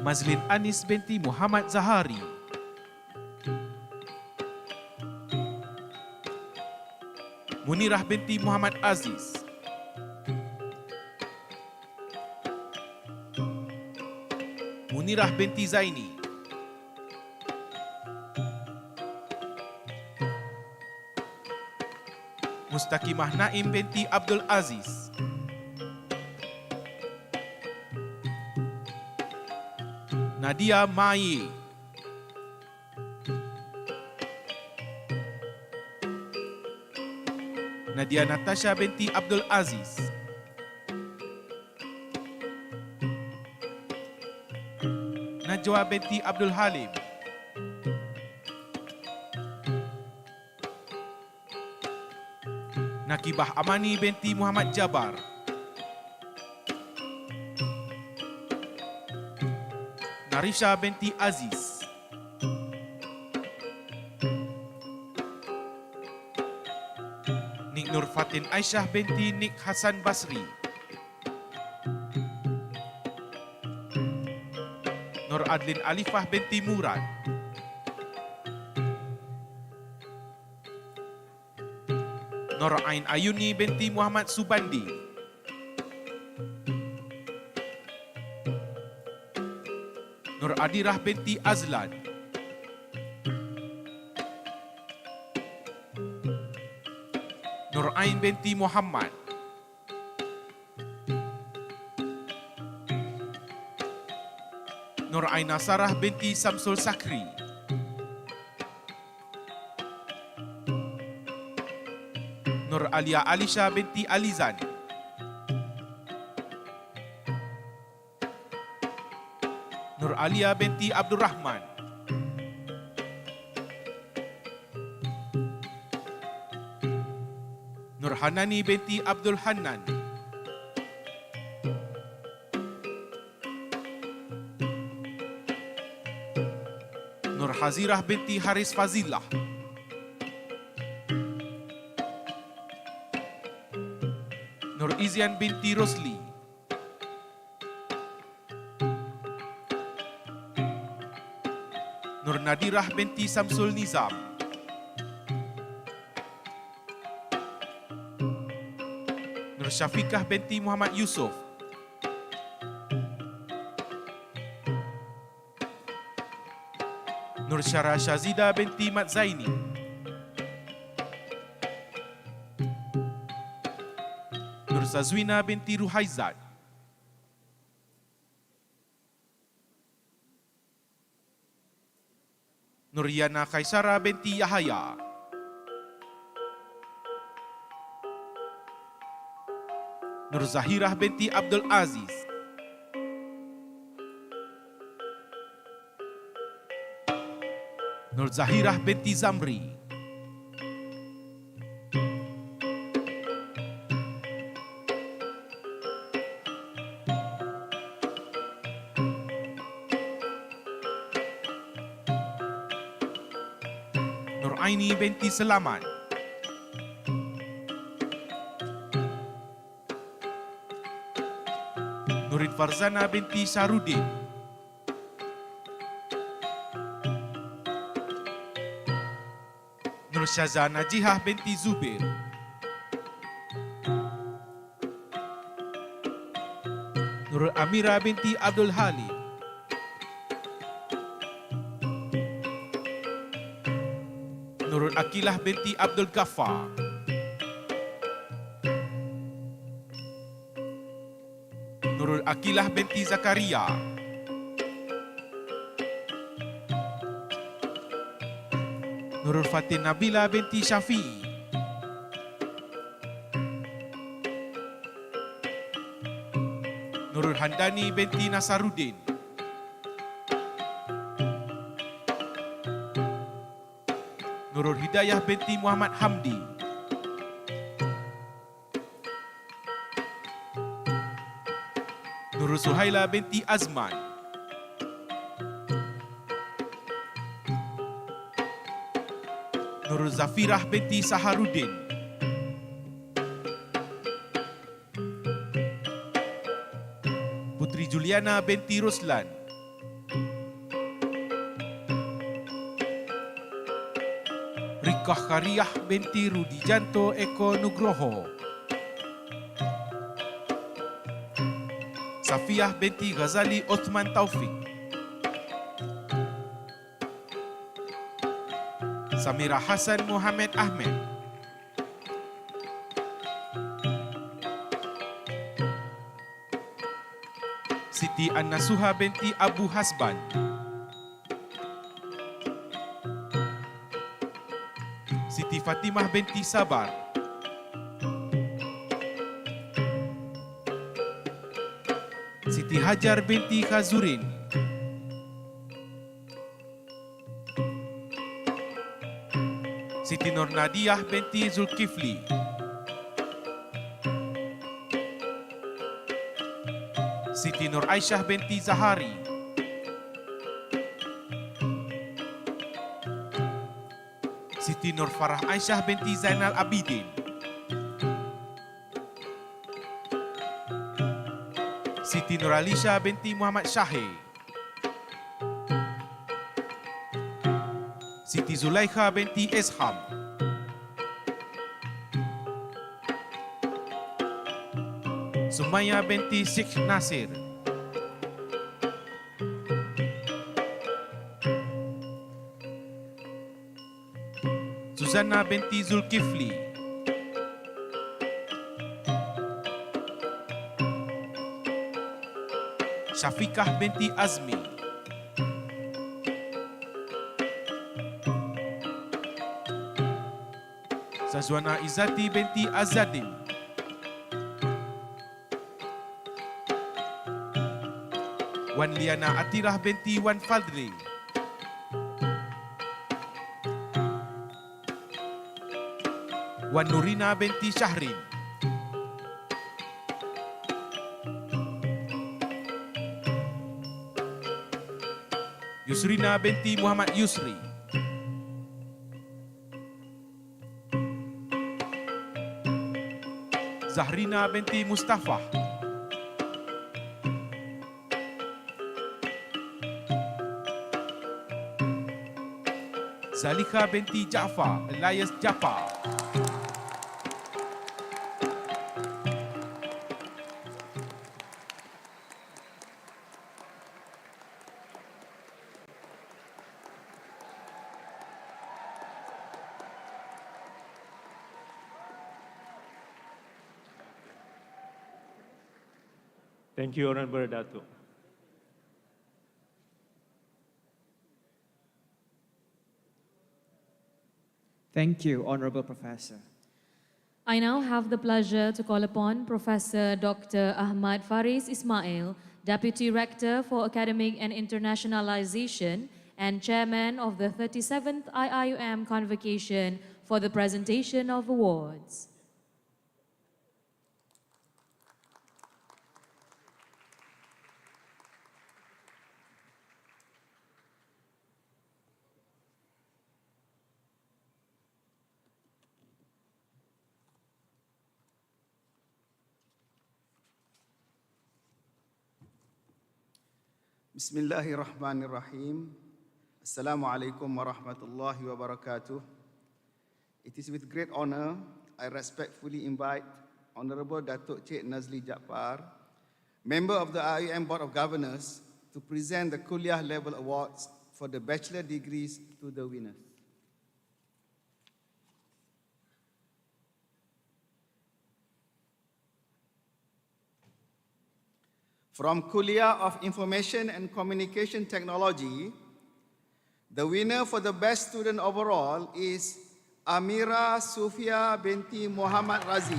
Mazlin Anis binti Muhammad Zahari, Munirah binti Muhammad Aziz, Munirah binti Zaini, Mustaqimah Naim binti Abdul Aziz, Nadia Mai, Nadia Natasha binti Abdul Aziz, Najwa binti Abdul Halim, Nakibah Amani binti Muhammad Jabar, Narisha binti Aziz, Nik Nur Fatin Aisyah binti Nik Hasan Basri, Nur Adlin Alifah binti Murad, Nur Ain Ayuni binti Muhammad Subandi, Nur Adirah binti Azlan, Nur Ain binti Muhammad, Nur Aina Sarah binti Samsul Sakri, Nur Alia Alisha binti Alizan, Nur Alia binti Abdul Rahman, Nur Hanani binti Abdul Hanan, Nur Hazirah binti Haris Fazilah, Nur Izian binti Rosli, Nur Nadirah binti Samsul Nizam, Nur Syafiqah binti Muhammad Yusuf, Nur Syara Syazida binti Mat Zaini, Nur Sazwina binti Ruhaizat, Nur Yana Kaisara binti Yahaya, Nur Zahirah binti Abdul Aziz, Nur Zahirah binti Zamri, Nur Aini binti Selamat, Nurin Farzana binti Sarudin, Nur Syaza Najihah binti Zubir, Nur Amira binti Abdul Halim, Nurul Akilah binti Abdul Ghaffar, Nurul Akilah binti Zakaria, Nurul Fatin Nabila binti Syafi'i. Nurul Handani binti Nasaruddin. Nurul Hidayah binti Muhammad Hamdi. Nurul Suhaila binti Azman. Nurul Zafirah binti Saharuddin. Putri Juliana binti Ruslan. Rikah Kariah binti Rudijanto Eko Nugroho. Safiyah binti Ghazali Othman Taufik. Samira Hasan Muhammad Ahmed. Siti An-Nasuha binti Abu Hasban. Siti Fatimah binti Sabar. Siti Hajar binti Khazurin. Siti Nur Nadiah binti Zulkifli. Siti Nur Aisyah binti Zahari. Siti Nur Farah Aisyah binti Zainal Abidin. Siti Nur Alisha binti Muhammad Syahir. Siti Zulaikha binti Isham. Sumaya binti Sheikh Nasir. Suzana binti Zulkifli. Syafiqah binti Azmi. Sazwana Izzati binti Azadin. Wan Liana Atirah binti Wan Fadli. Wan Nurina binti Syahrin. Yusrina binti Muhammad Yusri. Zahrina binti Mustafa. Zalika binti Ja'far alias Jafar. Thank you, Honorable Dato'. Thank you, Honorable Professor. I now have the pleasure to call upon Professor Dr. Ahmad Faris Ismail, Deputy Rector for Academic and Internationalization and Chairman of the 37th IIUM Convocation for the presentation of awards. Bismillahirrahmanirrahim. Assalamualaikum warahmatullahi wabarakatuh. It is with great honor I respectfully invite Honorable Datuk Cik Nazli Jaafar, member of the IIUM Board of Governors, to present the Kulliyah Level Awards for the Bachelor degrees to the winners. From Kulliyah of Information and Communication Technology, The winner for the best student overall is Amira Sufia binti Muhammad Razi.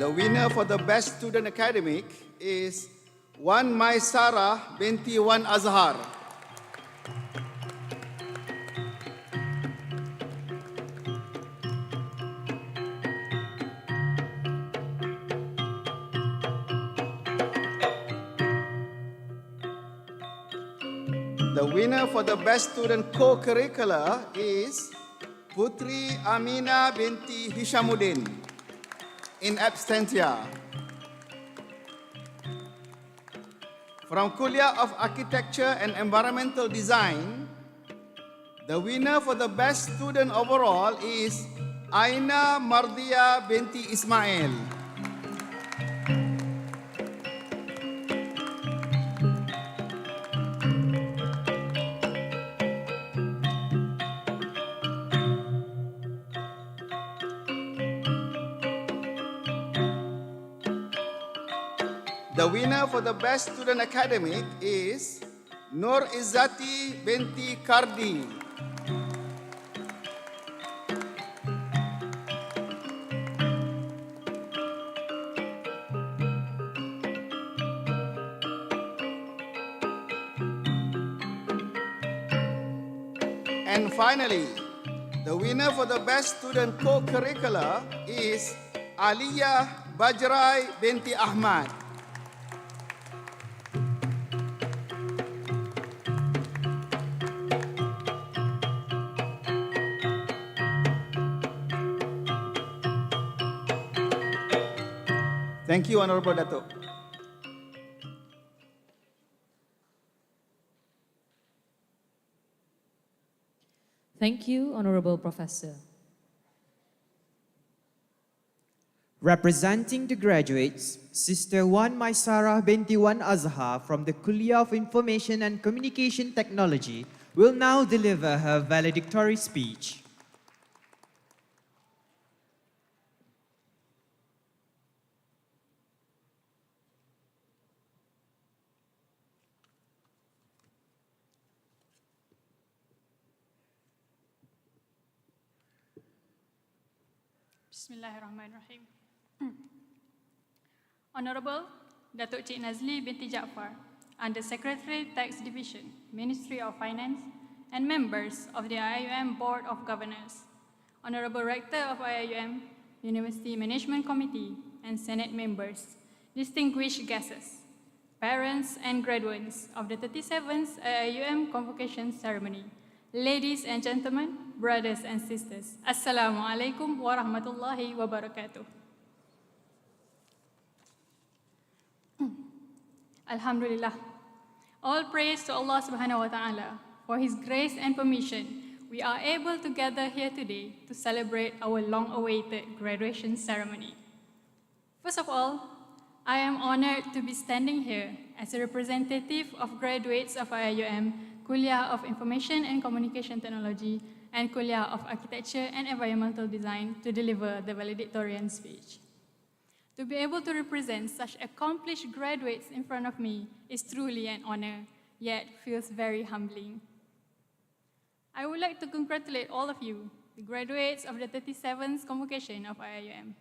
The winner for the best student academic is Wan Maisara binti Wan Azhar. The winner for the best student co-curricular is Putri Amina binti Hishamuddin in absentia. From Kulliyah of Architecture and Environmental Design, the winner for the best student overall is Aina Mardia binti Ismail. The winner for the best student academic is Nur Izzati binti Kardi. And finally, the winner for the best student co-curricular is Aliyah Bajrai binti Ahmad. Thank you, Honorable Dato'. Thank you, Honorable Professor. Representing the graduates, Sister Wan Maisara binti Wan Azhar from the Kulliyah of Information and Communication Technology will now deliver her valedictory speech. Bismillahirrahmanirrahim. Honorable Datuk Cik Nazli binti Jaafar, Under Secretary Tax Division, Ministry of Finance, and members of the IIUM Board of Governors, Honorable Rector of IIUM, University Management Committee, and Senate members, distinguished guests, parents and graduates of the 37th IIUM Convocation Ceremony, ladies and gentlemen, brothers and sisters, Assalamualaikum warahmatullahi wabarakatuh. Alhamdulillah. All praise to Allah subhanahu wa ta'ala. For His grace and permission, we are able to gather here today to celebrate our long-awaited graduation ceremony. First of all, I am honored to be standing here as a representative of graduates of IIUM, Kulliyah of Information and Communication Technology, and Kulliyah of Architecture and Environmental Design to deliver the valedictorian speech. To be able to represent such accomplished graduates in front of me is truly an honor, yet feels very humbling. I would like to congratulate all of you, the graduates of the 37th Convocation of IIUM.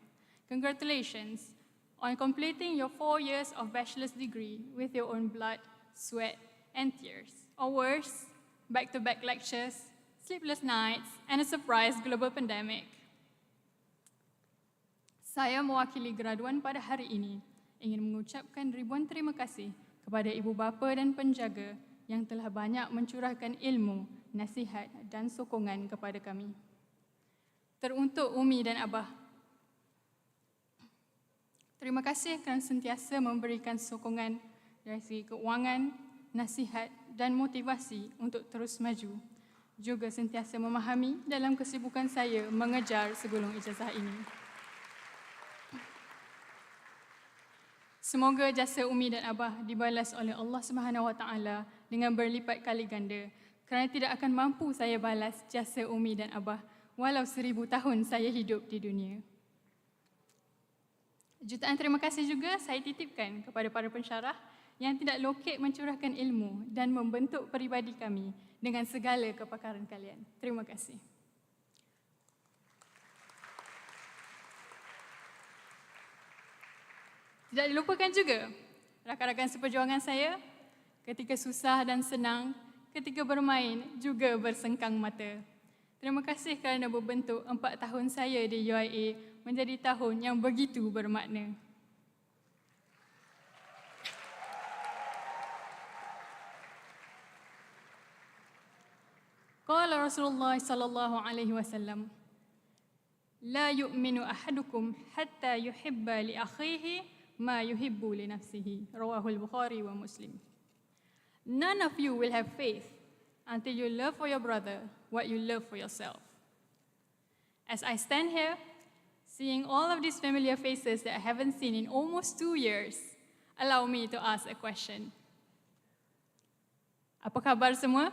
Congratulations on completing your 4 years of bachelor's degree with your own blood, sweat, and tears. Or worse, back-to-back lectures, sleepless nights, and a surprise global pandemic. Saya mewakili graduan pada hari ini ingin mengucapkan ribuan terima kasih kepada ibu bapa dan penjaga yang telah banyak mencurahkan ilmu, nasihat dan sokongan kepada kami. Teruntuk Umi dan Abah, terima kasih kerana sentiasa memberikan sokongan dari segi keuangan, nasihat dan motivasi untuk terus maju. Juga sentiasa memahami dalam kesibukan saya mengejar sebelum ijazah ini. Semoga jasa Umi dan Abah dibalas oleh Allah Subhanahu Wa Taala dengan berlipat kali ganda kerana tidak akan mampu saya balas jasa Umi dan Abah walau 1000 tahun saya hidup di dunia. Jutaan terima kasih juga saya titipkan kepada para pensyarah yang tidak lokek mencurahkan ilmu dan membentuk peribadi kami dengan segala kepakaran kalian. Terima kasih. Tidak dilupakan juga rakan-rakan seperjuangan saya ketika susah dan senang, ketika bermain juga bersengkang mata. Terima kasih kerana membentuk 4 tahun saya di UIA menjadi tahun yang begitu bermakna. Qala Rasulullah sallallahu alaihi wasallam, "La yu'minu ahadukum hatta yuhibba li akhihi ma yuhibbu li nafsihi." Rawahul Bukhari wa Muslim. None of you will have faith until you love for your brother what you love for yourself. As I stand here, seeing all of these familiar faces that I haven't seen in almost 2 years, allow me to ask a question. Apa khabar semua?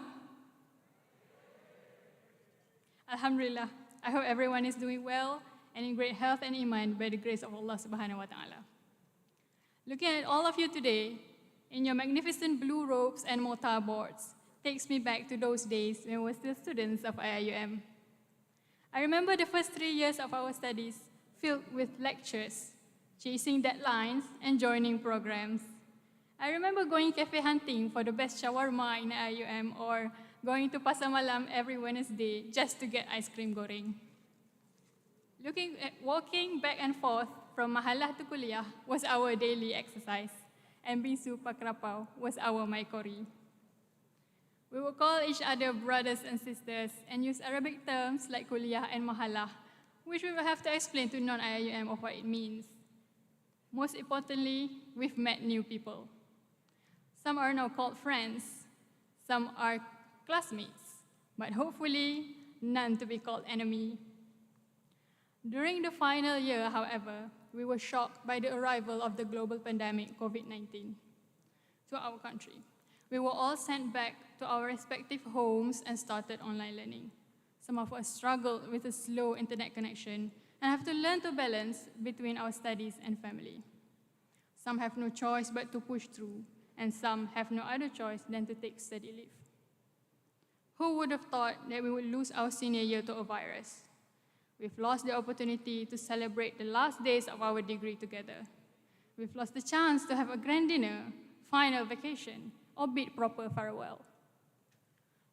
Alhamdulillah, I hope everyone is doing well and in great health and iman by the grace of Allah subhanahu wa ta'ala. Looking at all of you today, in your magnificent blue robes and mortar boards, takes me back to those days when we were still students of IIUM. I remember the first 3 years of our studies filled with lectures, chasing deadlines and joining programs. I remember going cafe hunting for the best shawarma in IIUM or going to Pasar Malam every Wednesday just to get ice cream goreng. Walking back and forth from Mahallah to Kulliyah was our daily exercise, and bisu pakrapau was our maikori. We would call each other brothers and sisters and use Arabic terms like Kulliyah and Mahallah, which we will have to explain to non-IIUM of what it means. Most importantly, we've met new people. Some are now called friends, some are classmates, but hopefully none to be called enemy. During the final year, however, we were shocked by the arrival of the global pandemic, COVID-19, to our country. We were all sent back to our respective homes and started online learning. Some of us struggled with a slow internet connection and have to learn to balance between our studies and family. Some have no choice but to push through, and some have no other choice than to take study leave. Who would have thought that we would lose our senior year to a virus? We've lost the opportunity to celebrate the last days of our degree together. We've lost the chance to have a grand dinner, final vacation, or bid proper farewell.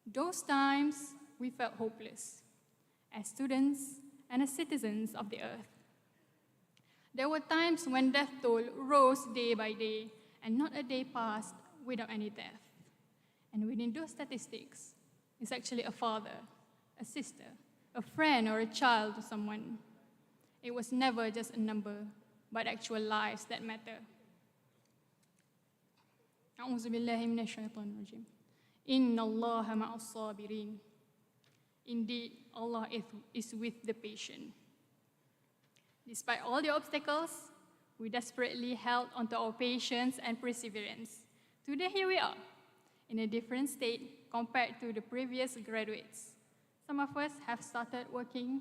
Those times, we felt hopeless as students and as citizens of the earth. There were times when death toll rose day by day, and not a day passed without any death. And within those statistics, is actually a father, a sister, a friend, or a child to someone. It was never just a number, but actual lives that matter. A'udzu billahi minasyaitonir rajim. Innallaha ma'as sabirin. Indeed, Allah is with the patient. Despite all the obstacles, we desperately held onto our patience and perseverance. Today, here we are, in a different state compared to the previous graduates. Some of us have started working,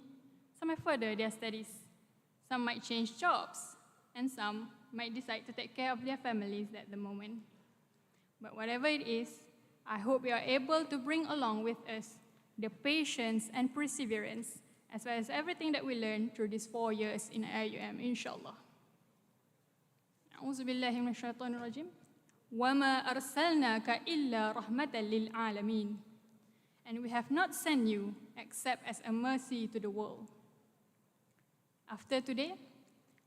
some have furthered their studies, some might change jobs, and some might decide to take care of their families at the moment. But whatever it is, I hope we are able to bring along with us the patience and perseverance, as well as everything that we learned through these 4 years in IIUM, inshallah. A'udzu billahi minasyaitonir rajim. وَمَا أَرْسَلْنَاكَ إِلَّا رَحْمَةً لِلْعَالَمِينَ. And we have not sent you except as a mercy to the world. After today,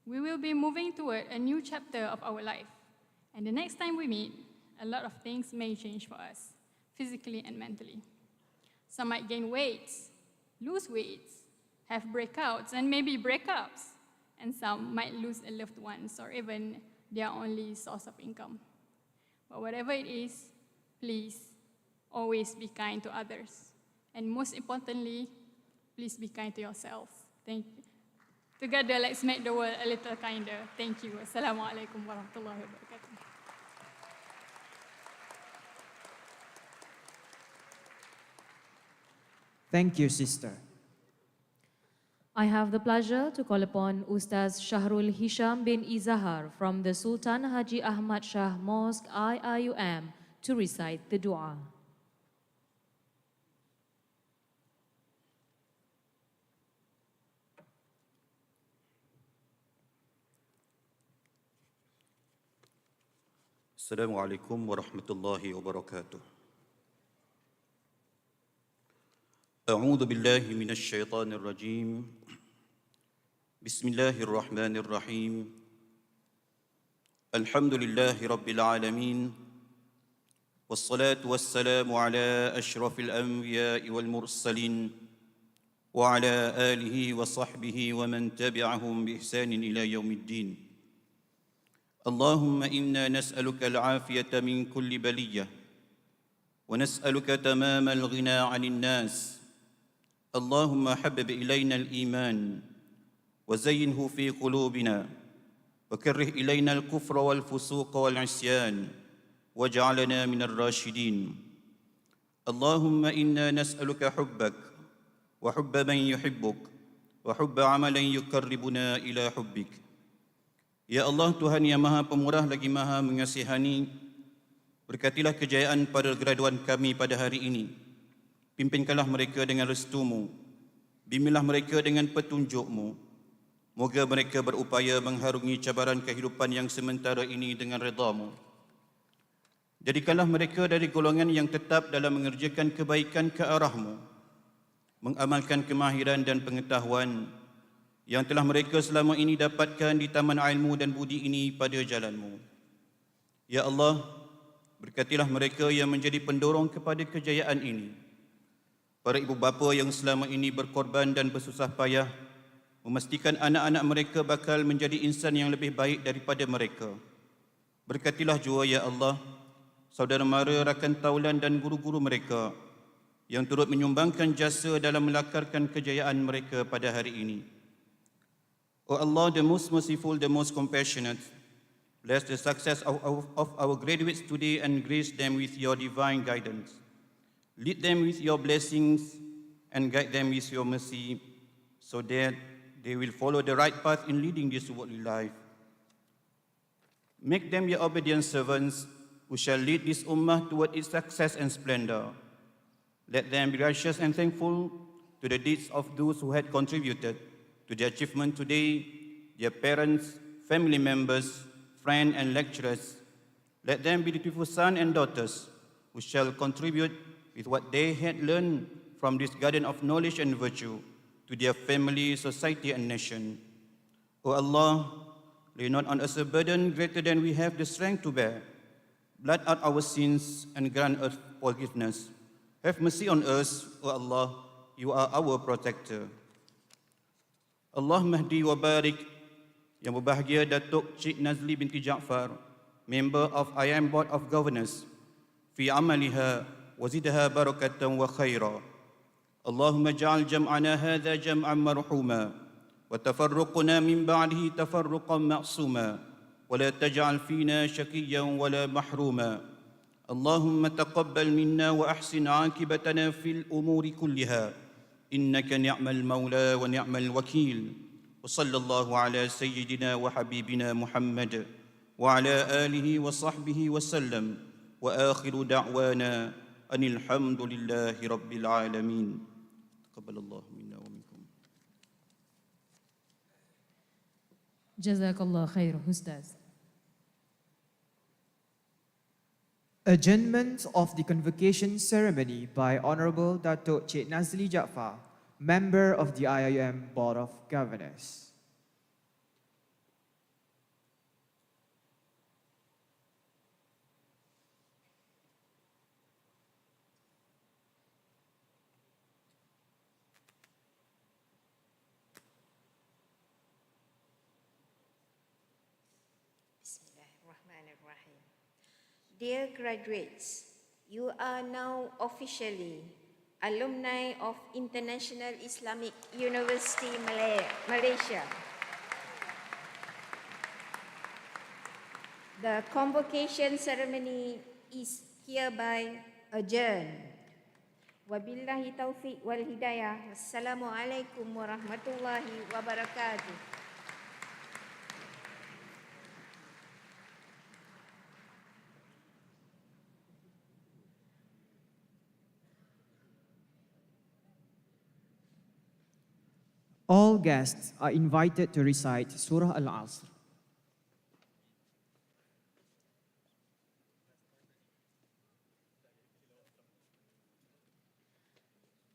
we will be moving toward a new chapter of our life. And the next time we meet, a lot of things may change for us, physically and mentally. Some might gain weight, lose weight, have breakouts and maybe breakups. And some might lose a loved ones or even their only source of income. But whatever it is, please always be kind to others. And most importantly, please be kind to yourself. Thank you. Together, let's make the world a little kinder. Thank you. Assalamualaikum warahmatullahi wabarakatuh. Thank you, Sister. I have the pleasure to call upon Ustaz Shahrul Hisham bin Izahar from the Sultan Haji Ahmad Shah Mosque IIUM to recite the dua. Assalamualaikum warahmatullahi wabarakatuh. A'udzu billahi minasy syaithanir rajim. Bismillahirrahmanirrahim. Alhamdulillahi rabbil alamin. Wassalatu wassalamu ala asyrafil anbiya'i wal mursalin wa ala alihi wa sahbihi wa man tabi'ahum bi ihsanin ila yaumiddin. اللهم إنا نسألك العافية من كل بلية ونسألك تمام الغنى عن الناس. اللهم حبب إلينا الإيمان وزينه في قلوبنا وكره إلينا الكفر والفسوق والعصيان واجعلنا من الراشدين. اللهم إنا نسألك حبك وحب من يحبك وحب عمل يقربنا إلى حبك. Ya Allah, Tuhan yang Maha Pemurah lagi Maha Mengasihani, berkatilah kejayaan para graduan kami pada hari ini. Pimpinkanlah mereka dengan restu-Mu, bimbinglah mereka dengan petunjuk-Mu. Moga mereka berupaya mengharungi cabaran kehidupan yang sementara ini dengan redha-Mu. Jadikanlah mereka dari golongan yang tetap dalam mengerjakan kebaikan ke arah-Mu, mengamalkan kemahiran dan pengetahuan yang telah mereka selama ini dapatkan di taman ilmu dan budi ini pada jalan-Mu. Ya Allah, berkatilah mereka yang menjadi pendorong kepada kejayaan ini. Para ibu bapa yang selama ini berkorban dan bersusah payah memastikan anak-anak mereka bakal menjadi insan yang lebih baik daripada mereka. Berkatilah jua, ya Allah, saudara mara, rakan taulan dan guru-guru mereka yang turut menyumbangkan jasa dalam melakarkan kejayaan mereka pada hari ini. O Allah, the most merciful, the most compassionate, bless the success of our graduates today and grace them with your divine guidance. Lead them with your blessings and guide them with your mercy so that they will follow the right path in leading this worldly life. Make them your obedient servants who shall lead this ummah toward its success and splendor. Let them be righteous and thankful to the deeds of those who had contributed to the achievement today, their parents, family members, friends and lecturers. Let them be dutiful sons and daughters who shall contribute with what they had learned from this garden of knowledge and virtue to their family, society and nation. O Allah, lay not on us a burden greater than we have the strength to bear. Blot out our sins and grant us forgiveness. Have mercy on us, O Allah, you are our protector. Allah mahdi wa barik. Yang berbahagia Datuk Cik Nazli binti Jaafar, member of IIM Board of Governors, fi amaliha wazidha barakatan wa khaira. Allahumma ja'al jam'ana hadha jam'an marhuma wa tafarruquna min ba'dihi tafarruqan ma'suma wa la taj'al fina shakiyyan wa la mahruma. Allahumma taqabbal minna wa ahsin 'aqibatana fil umuri kulliha. إنك نعم المولى ونعم الوكيل وصلى الله على سيدنا وحبيبنا محمد وعلى آله وصحبه وسلم وآخر دعوانا أن الحمد لله رب العالمين تقبل الله منا ومنكم. جزاك الله خير أستاذ. Adjournment of the convocation ceremony by Honorable Datuk Cik Nazli Jaafar, member of the IIUM Board of Governors. Bismillahirrahmanirrahim. Dear graduates, you are now officially alumni of International Islamic University Malaysia. The convocation ceremony is hereby adjourned. Wabillahi taufiq wal hidayah. Wassalamualaikum warahmatullahi wabarakatuh. All guests are invited to recite Surah Al-Asr.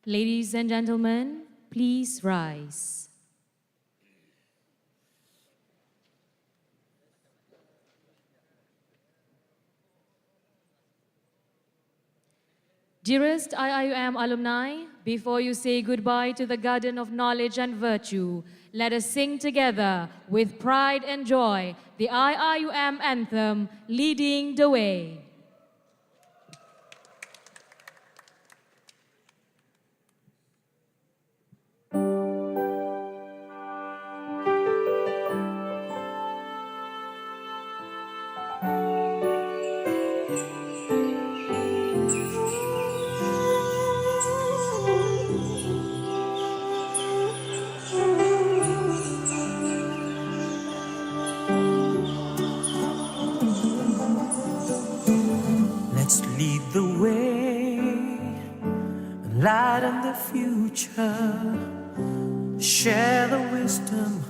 Ladies and gentlemen, please rise. Dearest IIUM alumni, before you say goodbye to the garden of knowledge and virtue, let us sing together with pride and joy the IIUM anthem, Leading the Way. Let's lead the way, light in the future, share the wisdom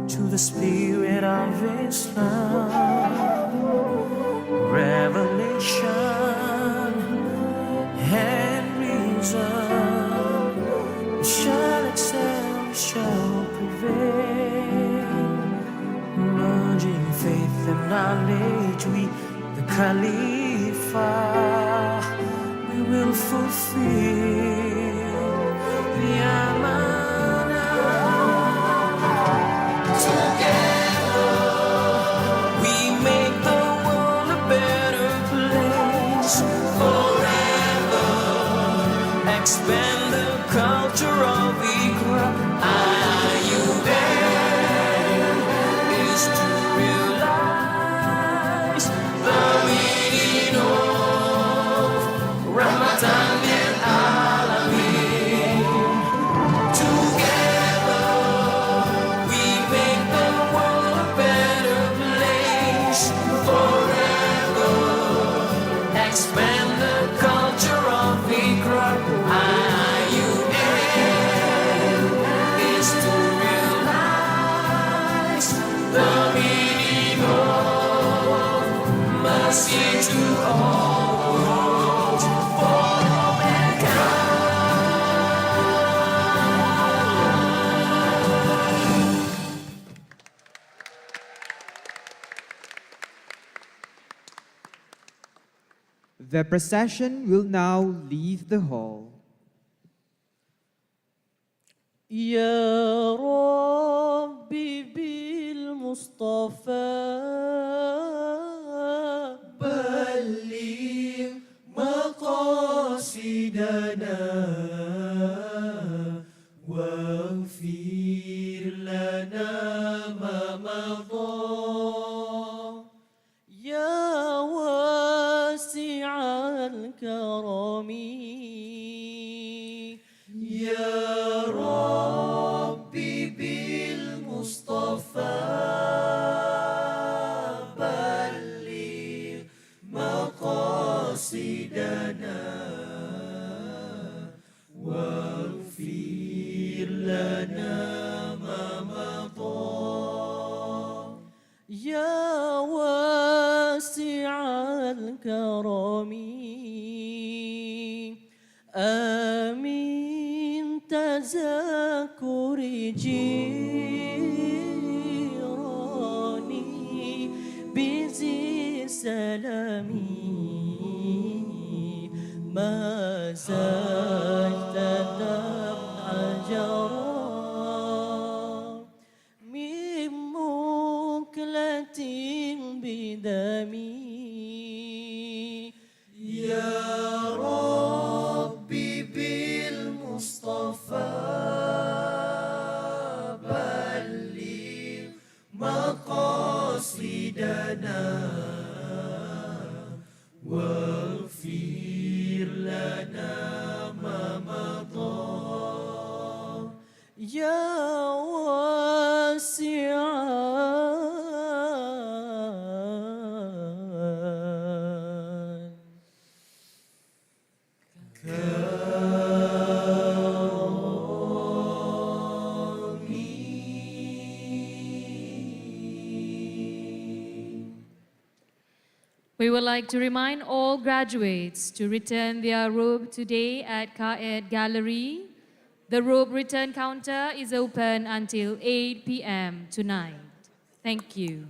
to the spirit of Islam. Revelation and reason shall excel, shall prevail. Merging faith and knowledge, we the Khalifa, we will fulfill the amanah. Together, we make the world a better place. Forever, expand the culture of Iqra. IIUM is to realize the meaning of Ramadan lil Alamin. Together, we make the world a better place. Forever, expand the culture of Iqra. IIUM is to realize the meaning of mercy to all worlds, for all mankind. The procession will now leave the hall. يا ربي بالمصطفى بلغ مقاصدنا واغفر لنا ما مضى. يا واسع الكرم يا ربي بالمصطفى بلغ مقاصدنا واغفر لنا ما مضى. يا واسع الكرم آمين تذكر جيراني بذي سلامي ما زلت دمع جرى من مكلة بدمي. يا ربي بالمصطفى بلغ مقاصدنا واغفر لنا ما We would like to remind all graduates to return their robe today at Kaed Gallery. The robe return counter is open until 8 p.m. tonight. Thank you.